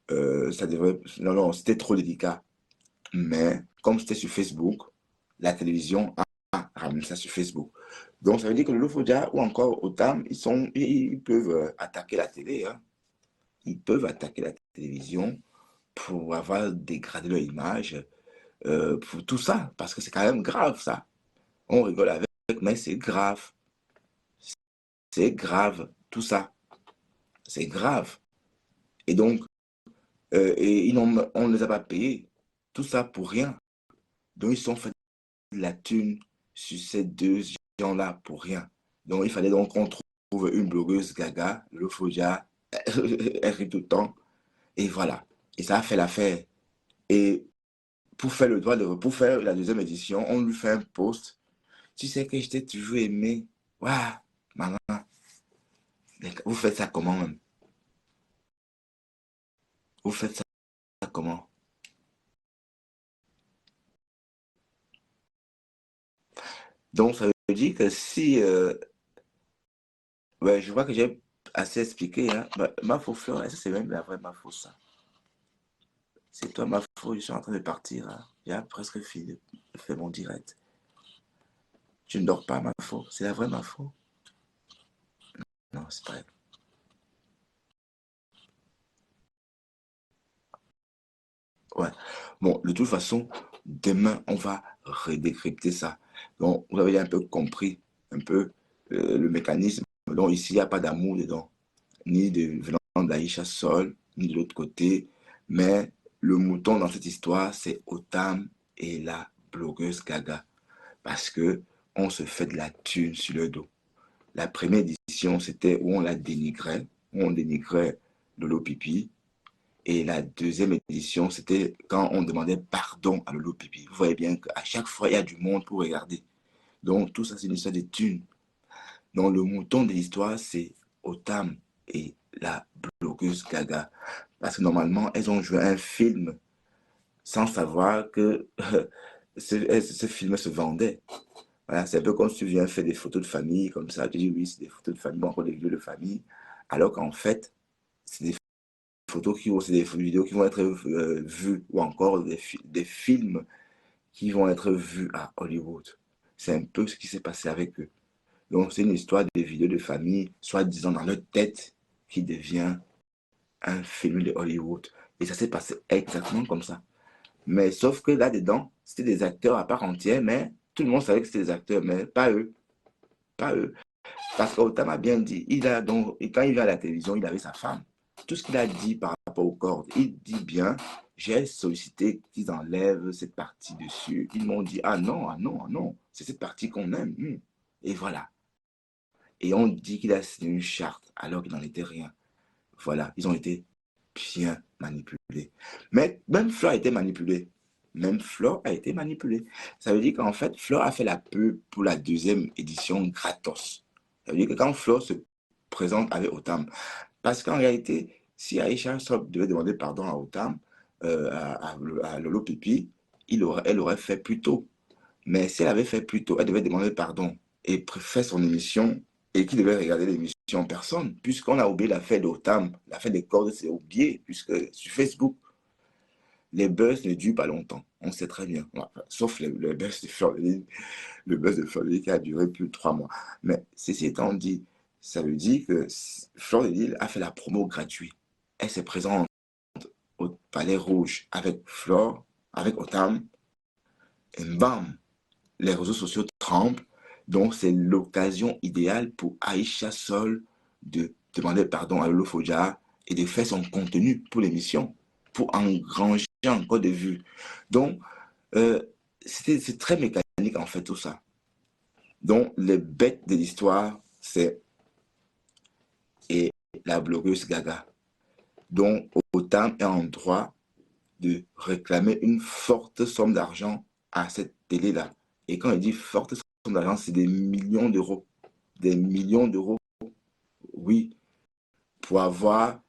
ça devrait. Non, non, c'était trop délicat. Mais comme c'était sur Facebook, la télévision a ramené ça sur Facebook. Donc, ça veut dire que le Lofodja ou encore Otam, ils peuvent attaquer la télé. Hein. Ils peuvent attaquer la télévision pour avoir dégradé leur image, pour tout ça. Parce que c'est quand même grave, ça. On rigole avec, mais c'est grave. C'est grave, tout ça. C'est grave. Et donc, on ne les a pas payés. Tout ça pour rien. Donc, ils sont fait de la thune sur ces deux gens-là pour rien. Donc, il fallait donc qu'on trouve une blogueuse gaga, le Foja, elle rit tout le temps. Et voilà. Et ça a fait l'affaire. Et pour faire la deuxième édition, on lui fait un post. Tu sais que je t'ai toujours aimé. Waouh, maman. Vous faites ça comment même? Vous faites ça comment? Donc, ça veut dire que si... ouais, je vois que j'ai assez expliqué. Hein. Ma faux fleur, ça c'est même la vraie ma faux ça. C'est toi ma faux, je suis en train de partir. Hein. J'ai presque fini de faire mon direct. Je ne dors pas ma faux. C'est la vraie ma faux. Non, c'est pas elle. Ouais. Bon, de toute façon, demain, on va redécrypter ça. Donc, vous avez un peu compris un peu le mécanisme. Donc, ici, il n'y a pas d'amour dedans, ni venant de l'Aïcha Sol, ni de l'autre côté. Mais le mouton dans cette histoire, c'est Otam et la blogueuse Gaga. Parce que on se fait de la thune sur le dos. La première édition, c'était où on la dénigrait, où on dénigrait Lolo Pipi. Et la deuxième édition, c'était quand on demandait pardon à Lolo Pipi. Vous voyez bien qu'à chaque fois, il y a du monde pour regarder. Donc, tout ça, c'est une histoire de thunes. Donc, le mouton de l'histoire, c'est Otam et la blogueuse Gaga. Parce que normalement, elles ont joué un film sans savoir que ce film se vendait. Voilà, c'est un peu comme si tu viens faire des photos de famille, comme ça, tu dis oui, c'est des photos de famille, bon, encore des vidéos de famille, alors qu'en fait, c'est des c'est des vidéos qui vont être vues, ou encore des films qui vont être vus à Hollywood. C'est un peu ce qui s'est passé avec eux. Donc, c'est une histoire de vidéos de famille, soi-disant dans leur tête, qui devient un film de Hollywood. Et ça s'est passé exactement comme ça. Mais sauf que là-dedans, c'était des acteurs à part entière, mais tout le monde savait que c'était des acteurs, mais pas eux. Pas eux. Parce qu'Otam a bien dit, et quand il vient à la télévision, il avait sa femme. Tout ce qu'il a dit par rapport aux cordes, il dit bien, j'ai sollicité qu'ils enlèvent cette partie dessus. Ils m'ont dit, ah non, ah non, ah non, c'est cette partie qu'on aime. Et voilà. Et on dit qu'il a signé une charte alors qu'il n'en était rien. Voilà, ils ont été bien manipulés. Mais même Fleur a été manipulée. Même Fleur a été manipulée. Ça veut dire qu'en fait, Fleur a fait la pub pour la deuxième édition gratos. Ça veut dire que quand Fleur se présente avec Otam, Parce qu'en réalité, si Aïcha Sol devait demander pardon à Otam, à Lolo Pipi, elle aurait fait plus tôt. Mais si elle avait fait plus tôt, elle devait demander pardon et faire son émission. Et qui devait regarder l'émission? Personne. Puisqu'on a oublié l'affaire d'Otam, l'affaire des cordes, c'est oublié. Puisque sur Facebook, les buzz ne durent pas longtemps. On sait très bien. Enfin, sauf le buzz de Fleur de Lys, le buzz de Fleur de Lys qui a duré plus de 3 mois. Mais ceci étant dit, ça veut dire que Fleur de Lys a fait la promo gratuite. Elle se présente au Palais Rouge avec Flore, avec Otam, et bam, les réseaux sociaux tremblent. Donc, c'est l'occasion idéale pour Aïcha Sol de demander pardon à Lolo Fodja et de faire son contenu pour l'émission, pour engranger encore de vues. Donc, c'est très mécanique en fait tout ça. Donc, les bêtes de l'histoire, c'est et la blogueuse Gaga. Donc, Otam est en droit de réclamer une forte somme d'argent à cette télé-là. Et quand il dit forte somme d'argent, c'est des millions d'euros. Des millions d'euros, oui, pour avoir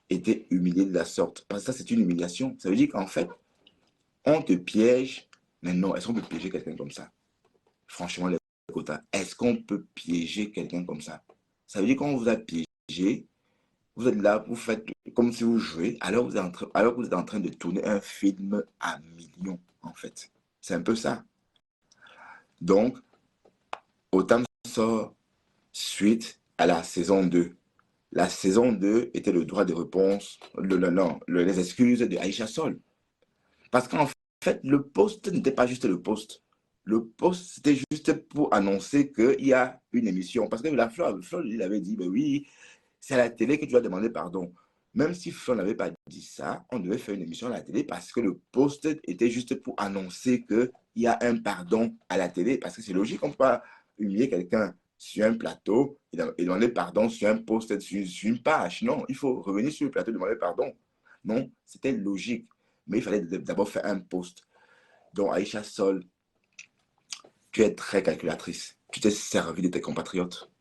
été humilié de la sorte. Parce que ça, c'est une humiliation. Ça veut dire qu'en fait, on te piège. Mais non, est-ce qu'on peut piéger quelqu'un comme ça? Franchement, les quotas, est-ce qu'on peut piéger quelqu'un comme ça? Ça veut dire qu'on vous a piégé, vous êtes là, vous faites comme si vous jouez, alors vous êtes en train de tourner un film à millions, en fait. C'est un peu ça. Donc, Otam sort suite à la saison 2. La saison 2 était le droit de réponse, les excuses de Aïcha Sol. Parce qu'en fait, le post n'était pas juste le post. Le post, c'était juste pour annoncer qu'il y a une émission. Parce que la Fleur, il avait dit, ben oui, c'est à la télé que tu dois demander pardon. Même si Fleur n'avait pas dit ça, on devait faire une émission à la télé parce que le post était juste pour annoncer qu'il y a un pardon à la télé. Parce que c'est logique, on ne peut pas humilier quelqu'un sur un plateau et demander pardon sur un post, sur une page. Non, il faut revenir sur le plateau et demander pardon. Non, c'était logique. Mais il fallait d'abord faire un post. Donc, Aïcha Sol, tu es très calculatrice. Tu t'es servi de tes compatriotes.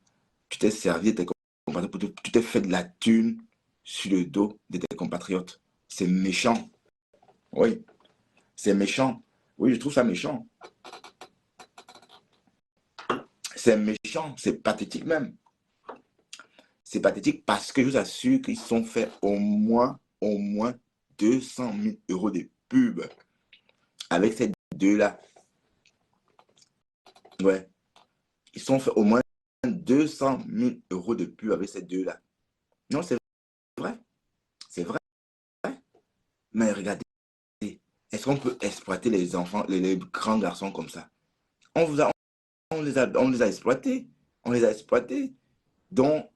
Tu t'es servi de tes compatriotes. Tu t'es fait de la thune sur le dos de tes compatriotes. C'est méchant. Oui, c'est méchant. Oui, je trouve ça méchant. C'est méchant, c'est pathétique même. C'est pathétique parce que je vous assure qu'ils sont fait au moins 200 000 euros de pub avec ces deux-là. Ouais. Ils sont fait au moins 200 000 euros de pub avec ces deux-là. Non, c'est vrai. C'est vrai. Mais regardez, est-ce qu'on peut exploiter les enfants, les grands garçons comme ça? On les a exploités. On les a exploités. Donc,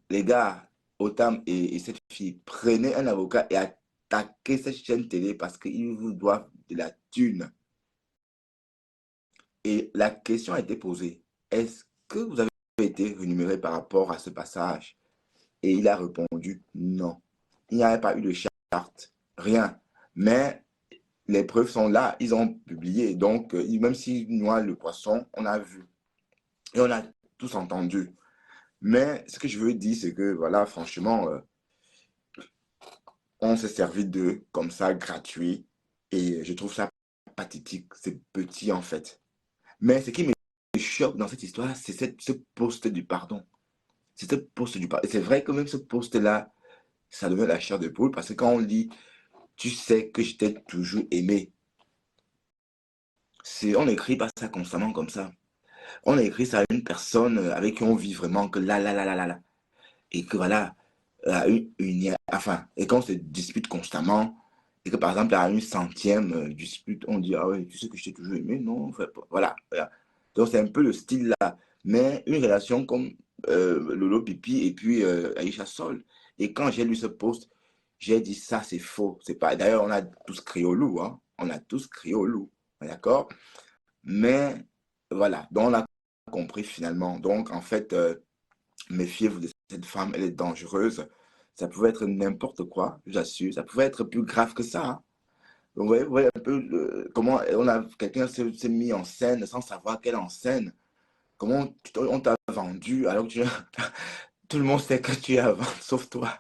les gars, Otam et cette fille, prenez un avocat et attaquez cette chaîne télé parce qu'ils vous doivent de la thune. Et la question a été posée. Est-ce que vous avez été rémunéré par rapport à ce passage? Et il a répondu non. Il n'y avait pas eu de charte, rien. Mais les preuves sont là, ils ont publié. Donc, même s'ils noient le poisson, on a vu. Et on a tous entendu. Mais ce que je veux dire, c'est que, voilà, franchement, on s'est servi d'eux comme ça, gratuit. Et je trouve ça pathétique. C'est petit, en fait. Mais ce qui me choque dans cette histoire, c'est ce poste du pardon. C'est ce poste du pardon. Et c'est vrai que même ce poste-là, ça devient la chair de poule. Parce que quand on lit, tu sais que je t'ai toujours aimé. On n'écrit pas ça constamment comme ça. On a écrit ça à une personne avec qui on vit vraiment que là. Et que voilà, enfin, et qu'on se dispute constamment, et que par exemple, à une centième dispute, on dit, ah ouais, tu sais que je t'ai toujours aimé, non, en fait, voilà. Donc c'est un peu le style là. Mais une relation comme Lolo Pipi et puis Aïcha Sol. Et quand j'ai lu ce post, j'ai dit, ça c'est faux. C'est pas. D'ailleurs, on a tous crié au loup, hein. On a tous crié au loup, d'accord? Mais voilà, donc on a compris finalement. Donc en fait, méfiez-vous de cette femme, elle est dangereuse. Ça pouvait être n'importe quoi, j'assure. Ça pouvait être plus grave que ça, hein. Donc, vous voyez un peu comment quelqu'un s'est mis en scène sans savoir qu'elle est en scène. Comment on t'a vendu alors que tout le monde sait que tu es à vendre, sauf toi.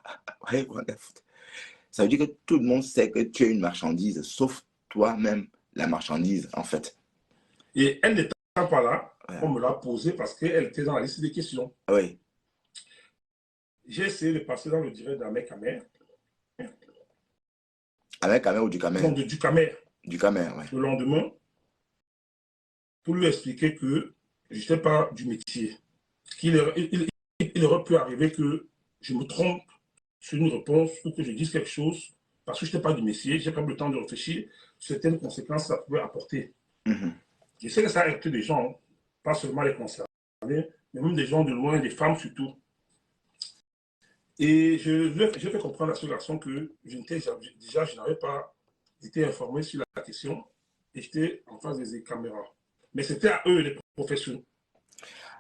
Ouais, bref. Ça veut dire que tout le monde sait que tu es une marchandise, sauf toi-même, la marchandise, en fait. Et elle n'étant pas là, on Voilà. me l'a posé parce qu'elle était dans la liste des questions. Oui, J'ai essayé de passer dans le direct d'Ahmed Kamer, avec Camer ou du non, Camer? du Kamer, Du Camer, oui. le lendemain, pour lui expliquer que je n'étais pas du métier. Il aurait pu arriver que je me trompe sur une réponse ou que je dise quelque chose parce que je n'étais pas du métier, j'ai pas eu le temps de réfléchir sur certaines conséquences que ça pouvait apporter. Mhm. Je sais que ça a heurté des gens, hein, pas seulement les concernés, mais même des gens de loin, des femmes surtout. Et je fais comprendre à ce garçon que déjà, je n'avais pas été informé sur la question et j'étais en face des caméras. Mais c'était à eux, les professionnels.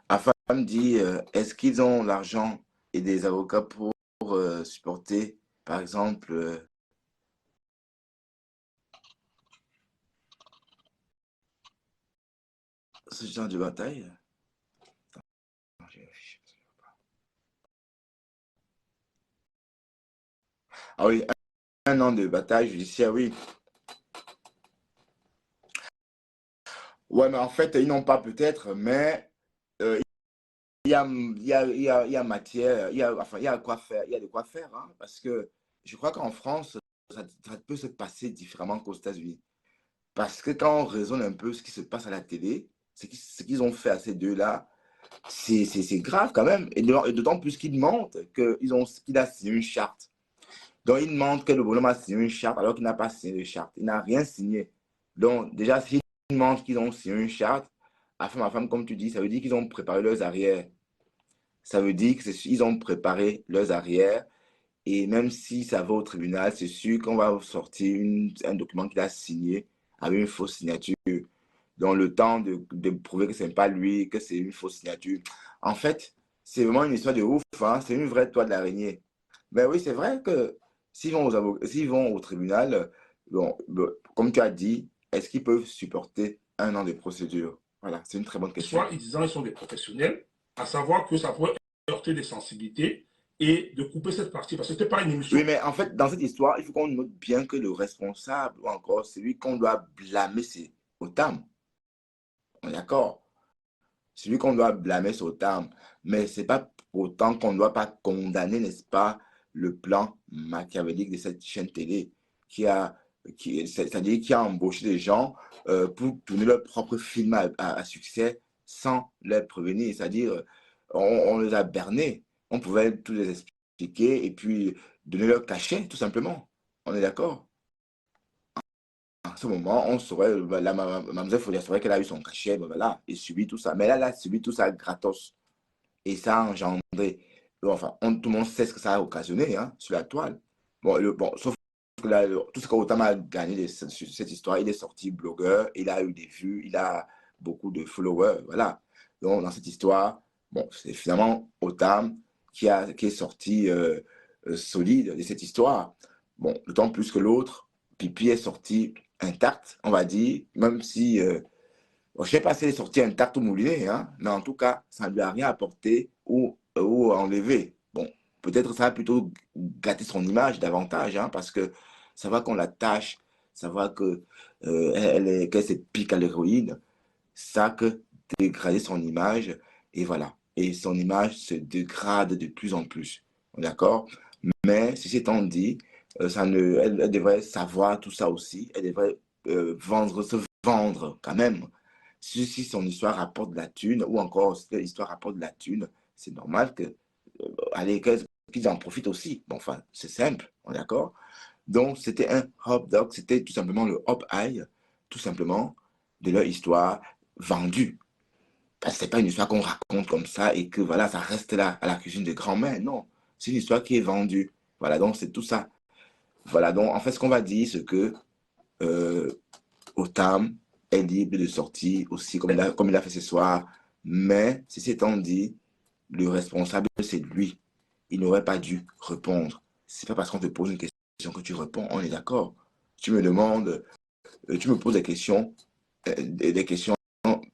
Ma femme dit, est-ce qu'ils ont l'argent et des avocats pour supporter, par exemple, ce genre de bataille? Ah oui, un an de bataille judiciaire, oui. Ouais, mais en fait, ils n'ont pas peut-être, mais euh, il y a matière, enfin, il y a quoi faire, il y a de quoi faire, hein, parce que je crois qu'en France, ça peut se passer différemment qu'aux États-Unis. Parce que quand on raisonne un peu ce qui se passe à la télé, ce qu'ils ont fait à ces deux-là, c'est grave quand même. Et d'autant plus qu'ils mentent qu'il a signé une charte. Donc, ils mentent que le bonhomme a signé une charte alors qu'il n'a pas signé de charte. Il n'a rien signé. Donc, déjà, s'ils mentent qu'ils ont signé une charte, à ma femme, comme tu dis, ça veut dire qu'ils ont préparé leurs arrières. Ça veut dire qu'ils ont préparé leurs arrières. Et même si ça va au tribunal, c'est sûr qu'on va sortir un document qu'il a signé avec une fausse signature. Donc, le temps de prouver que ce n'est pas lui, que c'est une fausse signature. En fait, c'est vraiment une histoire de ouf, hein. C'est une vraie toile d'araignée. Mais oui, c'est vrai que s'ils vont au tribunal, bon, comme tu as dit, est-ce qu'ils peuvent supporter un an de procédure? Voilà, c'est une très bonne question. Soit ils disant qu'ils sont des professionnels, à savoir que ça pourrait heurter des sensibilités et de couper cette partie parce que ce n'était pas une émission. Oui, mais en fait, dans cette histoire, il faut qu'on note bien que le responsable, ou encore celui qu'on doit blâmer, c'est Otam. On est d'accord? Celui qu'on doit blâmer, c'est Otam. Mais ce n'est pas pour autant qu'on ne doit pas condamner, n'est-ce pas, le plan machiavélique de cette chaîne télé c'est-à-dire qui a embauché des gens pour tourner leur propre film à succès sans les prévenir. C'est-à-dire, on les a bernés. On pouvait tout les expliquer et puis donner leur cachet, tout simplement. On est d'accord? À ce moment, on saurait, mademoiselle Folia saurait qu'elle a eu son cachet, ben voilà, et subit tout ça. Mais là, elle a subi tout ça gratos. Et ça a engendré, enfin, tout le monde sait ce que ça a occasionné hein, sur la toile. Bon, sauf que là, tout ce qu'Otama a gagné de cette histoire, il est sorti blogueur, il a eu des vues, il a beaucoup de followers, voilà. Donc, dans cette histoire, bon, c'est finalement Otam qui est sorti solide de cette histoire. Bon, d'autant plus que l'autre, Pipi est sorti intact, on va dire, même si bon, je ne sais pas si elle est sortie intacte ou moulinée, hein, mais en tout cas, ça ne lui a rien apporté ou enlevé. Bon, peut-être ça a plutôt gâté son image davantage, hein, parce que ça va qu'on la tâche, ça va que, qu'elle se pique à l'héroïne, ça a que dégradé son image, et voilà. Et son image se dégrade de plus en plus. D'accord? Mais, ceci étant dit, elle devrait savoir tout ça aussi, elle devrait se vendre quand même. Si son histoire rapporte de la thune, ou encore si l'histoire rapporte de la thune, c'est normal allez, qu'ils en profitent aussi. Bon, enfin, c'est simple, on est d'accord? Donc, c'était un hop dog, c'était tout simplement le hop eye, tout simplement, de leur histoire vendue. Parce que c'est pas une histoire qu'on raconte comme ça et que voilà, ça reste là à la cuisine de grand-mère. Non, c'est une histoire qui est vendue. Voilà, donc c'est tout ça. Voilà, donc en fait, ce qu'on va dire, c'est que euh, Otam est libre de sortir aussi, comme il a fait ce soir. Mais, ceci étant dit, le responsable, c'est lui. Il n'aurait pas dû répondre. C'est pas parce qu'on te pose une question que tu réponds, on est d'accord. Tu me demandes, tu me poses des questions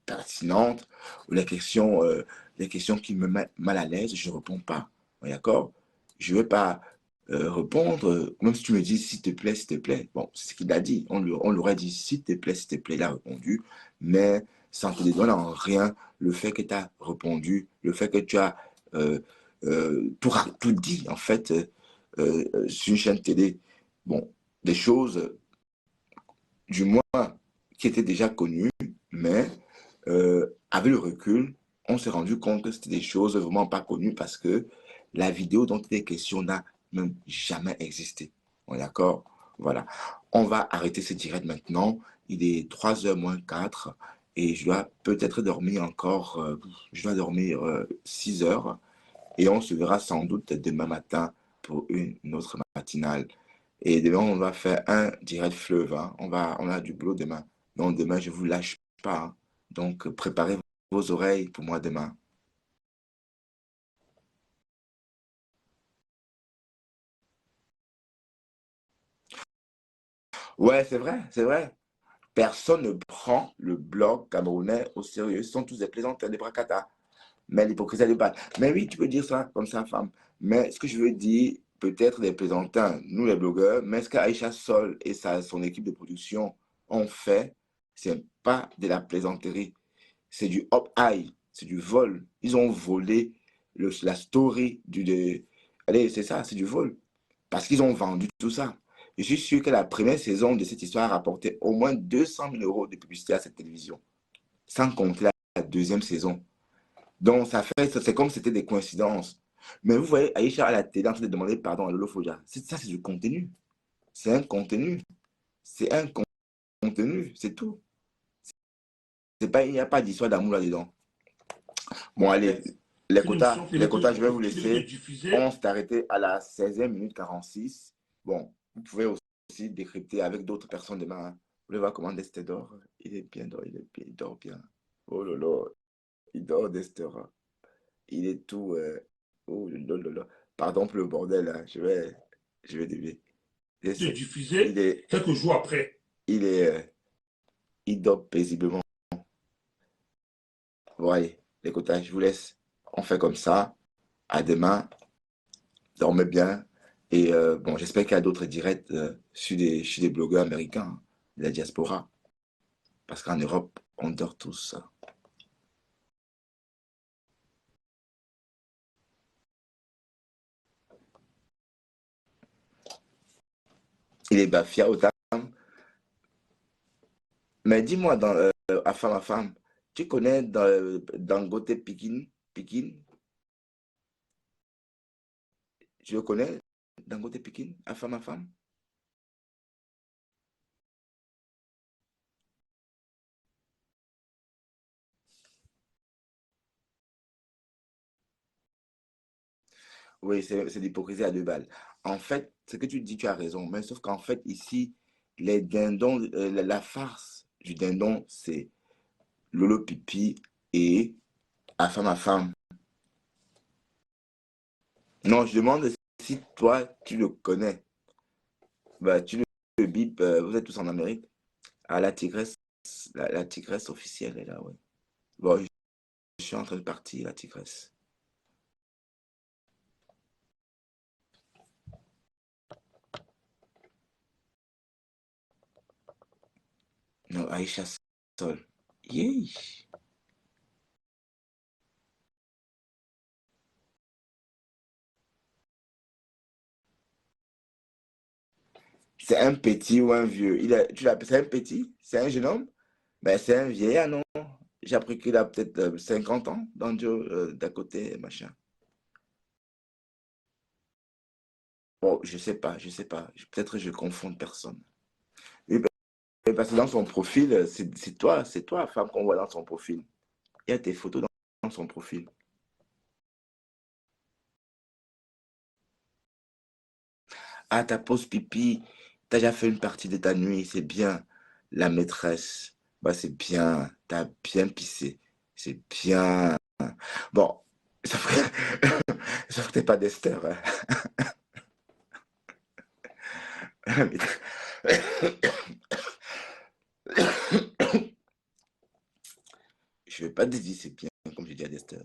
pertinentes ou des questions qui me mettent mal à l'aise, je ne réponds pas. D'accord? Je ne vais pas répondre, même si tu me dis s'il te plaît, s'il te plaît. Bon, c'est ce qu'il a dit. On l'aurait dit s'il te plaît, s'il te plaît. Il a répondu, mais ça ne te dédouane en rien le fait que tu as répondu, le fait que tu as tout dit, en fait, sur une chaîne télé. Bon, des choses, du moins, qui étaient déjà connues, mais avec le recul, on s'est rendu compte que c'était des choses vraiment pas connues parce que la vidéo dont il est question n'a même jamais existé. Bon, d'accord? Voilà. On va arrêter ce direct maintenant. Il est 3h moins 4 et je dois peut-être dormir encore. Je dois dormir 6 heures et on se verra sans doute demain matin pour une autre matinale. Et demain, on va faire un direct fleuve. Hein. On a du boulot demain. Donc demain, je ne vous lâche pas. Hein. Donc préparez vos oreilles pour moi demain. Ouais, c'est vrai, c'est vrai. Personne ne prend le blog camerounais au sérieux. Ce sont tous des plaisantins, des bracata. Mais l'hypocrisie est de base. Mais oui, tu peux dire ça comme ça, femme. Mais ce que je veux dire, peut-être des plaisantins, nous les blogueurs, mais ce qu'Aïcha Sol et son équipe de production ont fait, c'est pas de la plaisanterie. C'est du hop-high, c'est du vol. Ils ont volé la story Allez, c'est ça, c'est du vol. Parce qu'ils ont vendu tout ça. Je suis sûr que la première saison de cette histoire a rapporté au moins 200 000 euros de publicité à cette télévision. Sans compter la deuxième saison. Donc, c'est comme si c'était des coïncidences. Mais vous voyez, Aïcha à la télé en train de demander pardon à Lolo Foja. Ça, c'est du contenu. C'est un contenu. C'est un contenu. C'est tout. Il n'y a pas d'histoire d'amour là-dedans. Bon, allez, Mais c'est une émission les quotas, je vais vous qui devait être laisser. diffusée. On s'est arrêté à la 16e minute 46. Bon, vous pouvez aussi décrypter avec d'autres personnes demain. Hein. Vous voulez voir comment Dexter dort? Il est bien, il dort bien. Oh là là, il dort Dexter. Il est tout. Oh là là là. Pardon pour le bordel, hein. Je vais dévier. De Dexter, diffuser quelques jours après. il est, il dort paisiblement. Bon, allez, les quotas, je vous laisse. On fait comme ça. À demain. Dormez bien. Et bon, j'espère qu'il y a d'autres directs chez des blogueurs américains, hein, de la diaspora. Parce qu'en Europe, on dort tous. Il est Bafia Otam. Mais dis-moi, à femme, tu connais Dangote Pikin? Je le connais, Dangote Pikin, à femme? Oui, c'est l'hypocrisie à deux balles. En fait, ce que tu dis, tu as raison. Mais sauf qu'en fait, ici, les dindons, la farce du dindon, c'est Lolo Pipi et à femme. Non, je demande si toi, tu le connais. Bah, tu le bip, vous êtes tous en Amérique. Ah, la tigresse officielle est là, ouais. Bon, je suis en train de partir, la tigresse. Non, Aïcha Sol. Yay. C'est un petit ou un vieux? C'est un petit? C'est un jeune homme? Ben, c'est un vieillard, non? J'ai appris qu'il a peut-être 50 ans dans Joe, d'à côté, machin. Bon, je sais pas. Peut-être je confonds de personne. Oui, parce que dans son profil, c'est toi, femme, qu'on voit dans son profil. Il y a tes photos dans son profil. Ah, ta pause pipi, t'as déjà fait une partie de ta nuit, c'est bien. La maîtresse, bah c'est bien, t'as bien pissé, c'est bien. Bon, sauf que, sauf que t'es pas d'Esther. Hein. Je vais pas te dire c'est bien, comme j'ai dit à Dexter.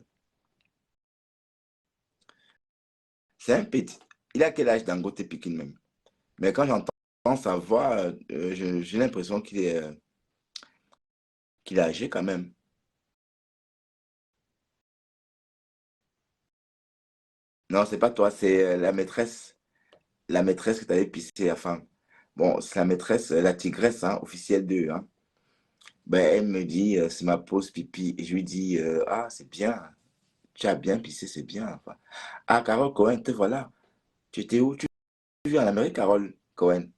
C'est un petit. Il a quel âge Dangote Pikin même? Mais quand j'entends sa voix, j'ai l'impression qu'il est âgé quand même. Non, c'est pas toi, c'est la maîtresse. La maîtresse que t'avais pissé la femme. Bon, c'est la maîtresse, la tigresse, hein, officielle d'eux, hein. Ben, elle me dit, c'est ma pause pipi. Et je lui dis, ah, c'est bien. Tu as bien pissé, c'est bien. Enfin. Ah, Carole Cohen, te voilà. Tu étais où? Tu vis en Amérique, Carole Cohen?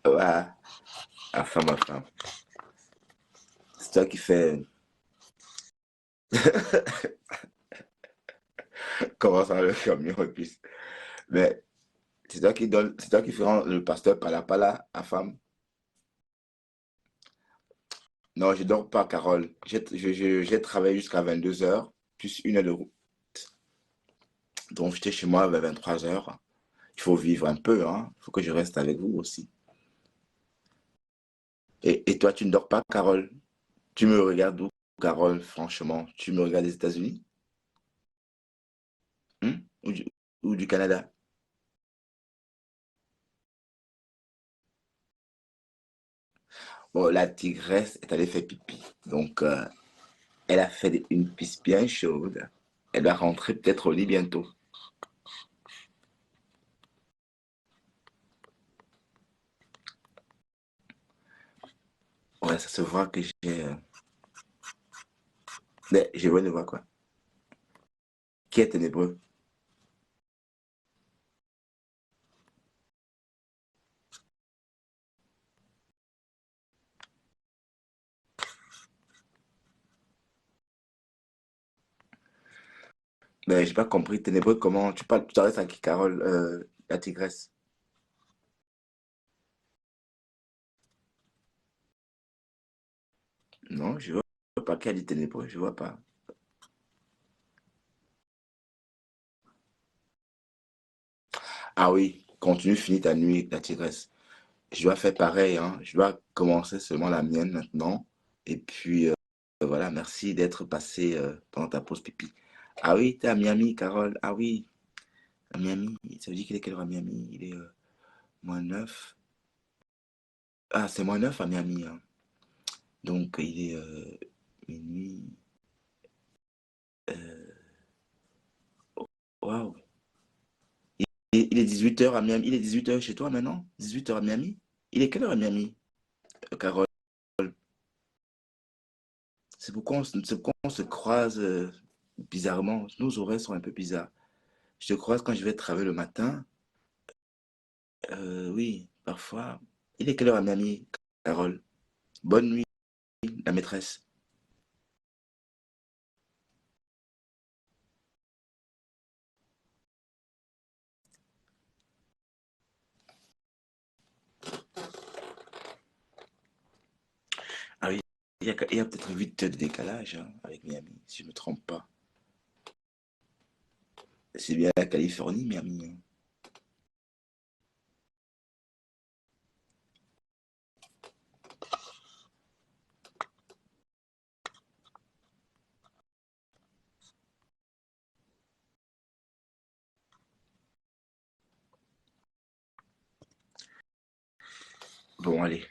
Ouais, ma femme. C'est toi qui fais. Comment ça, le camion et puis. Mais c'est toi qui fais le pasteur pala à femme. Non, je dors pas, Carole. J'ai travaillé jusqu'à 22 heures plus 1 heure de route. Donc, j'étais chez moi vers 23 heures. Il faut vivre un peu, hein. Il faut que je reste avec vous aussi. Et toi, tu ne dors pas, Carole? Tu me regardes où, Carole, franchement? Tu me regardes des États-Unis? Hmm? Ou du Canada? Bon, la tigresse est allée faire pipi. Donc, elle a fait une pisse bien chaude. Elle va rentrer peut-être au lit bientôt. Ouais, ça se voit que mais je vois de voir quoi. Qui est ténébreux? Mais j'ai pas compris. Ténébreux, comment? Tu parles, tu t'adresses à qui, Carole, la tigresse? Non, je vois pas qui a dit ténébreux. Je vois pas. Ah oui, continue, finis ta nuit, la tigresse. Je dois faire pareil, hein. Je dois commencer seulement la mienne maintenant. Et puis, voilà, merci d'être passé pendant ta pause pipi. Ah oui, t'es à Miami, Carole. Ah oui, à Miami. Ça veut dire qu'il est quelle heure à Miami? Il est -9. Ah, c'est -9 à Miami, hein. Donc, il est minuit. euh, Waouh. Il est 18 heures à Miami. Il est 18 heures chez toi maintenant? 18 heures à Miami? Il est quelle heure à Miami, Carole? C'est pourquoi on se croise bizarrement. Nos horaires sont un peu bizarres. Je te croise quand je vais travailler le matin. Oui, parfois. Il est quelle heure à Miami, Carole? Bonne nuit, la maîtresse. Ah oui, il y a peut-être 8 heures de décalage hein, avec Miami, si je ne me trompe pas. C'est bien la Californie, Miami, hein. Bon, allez.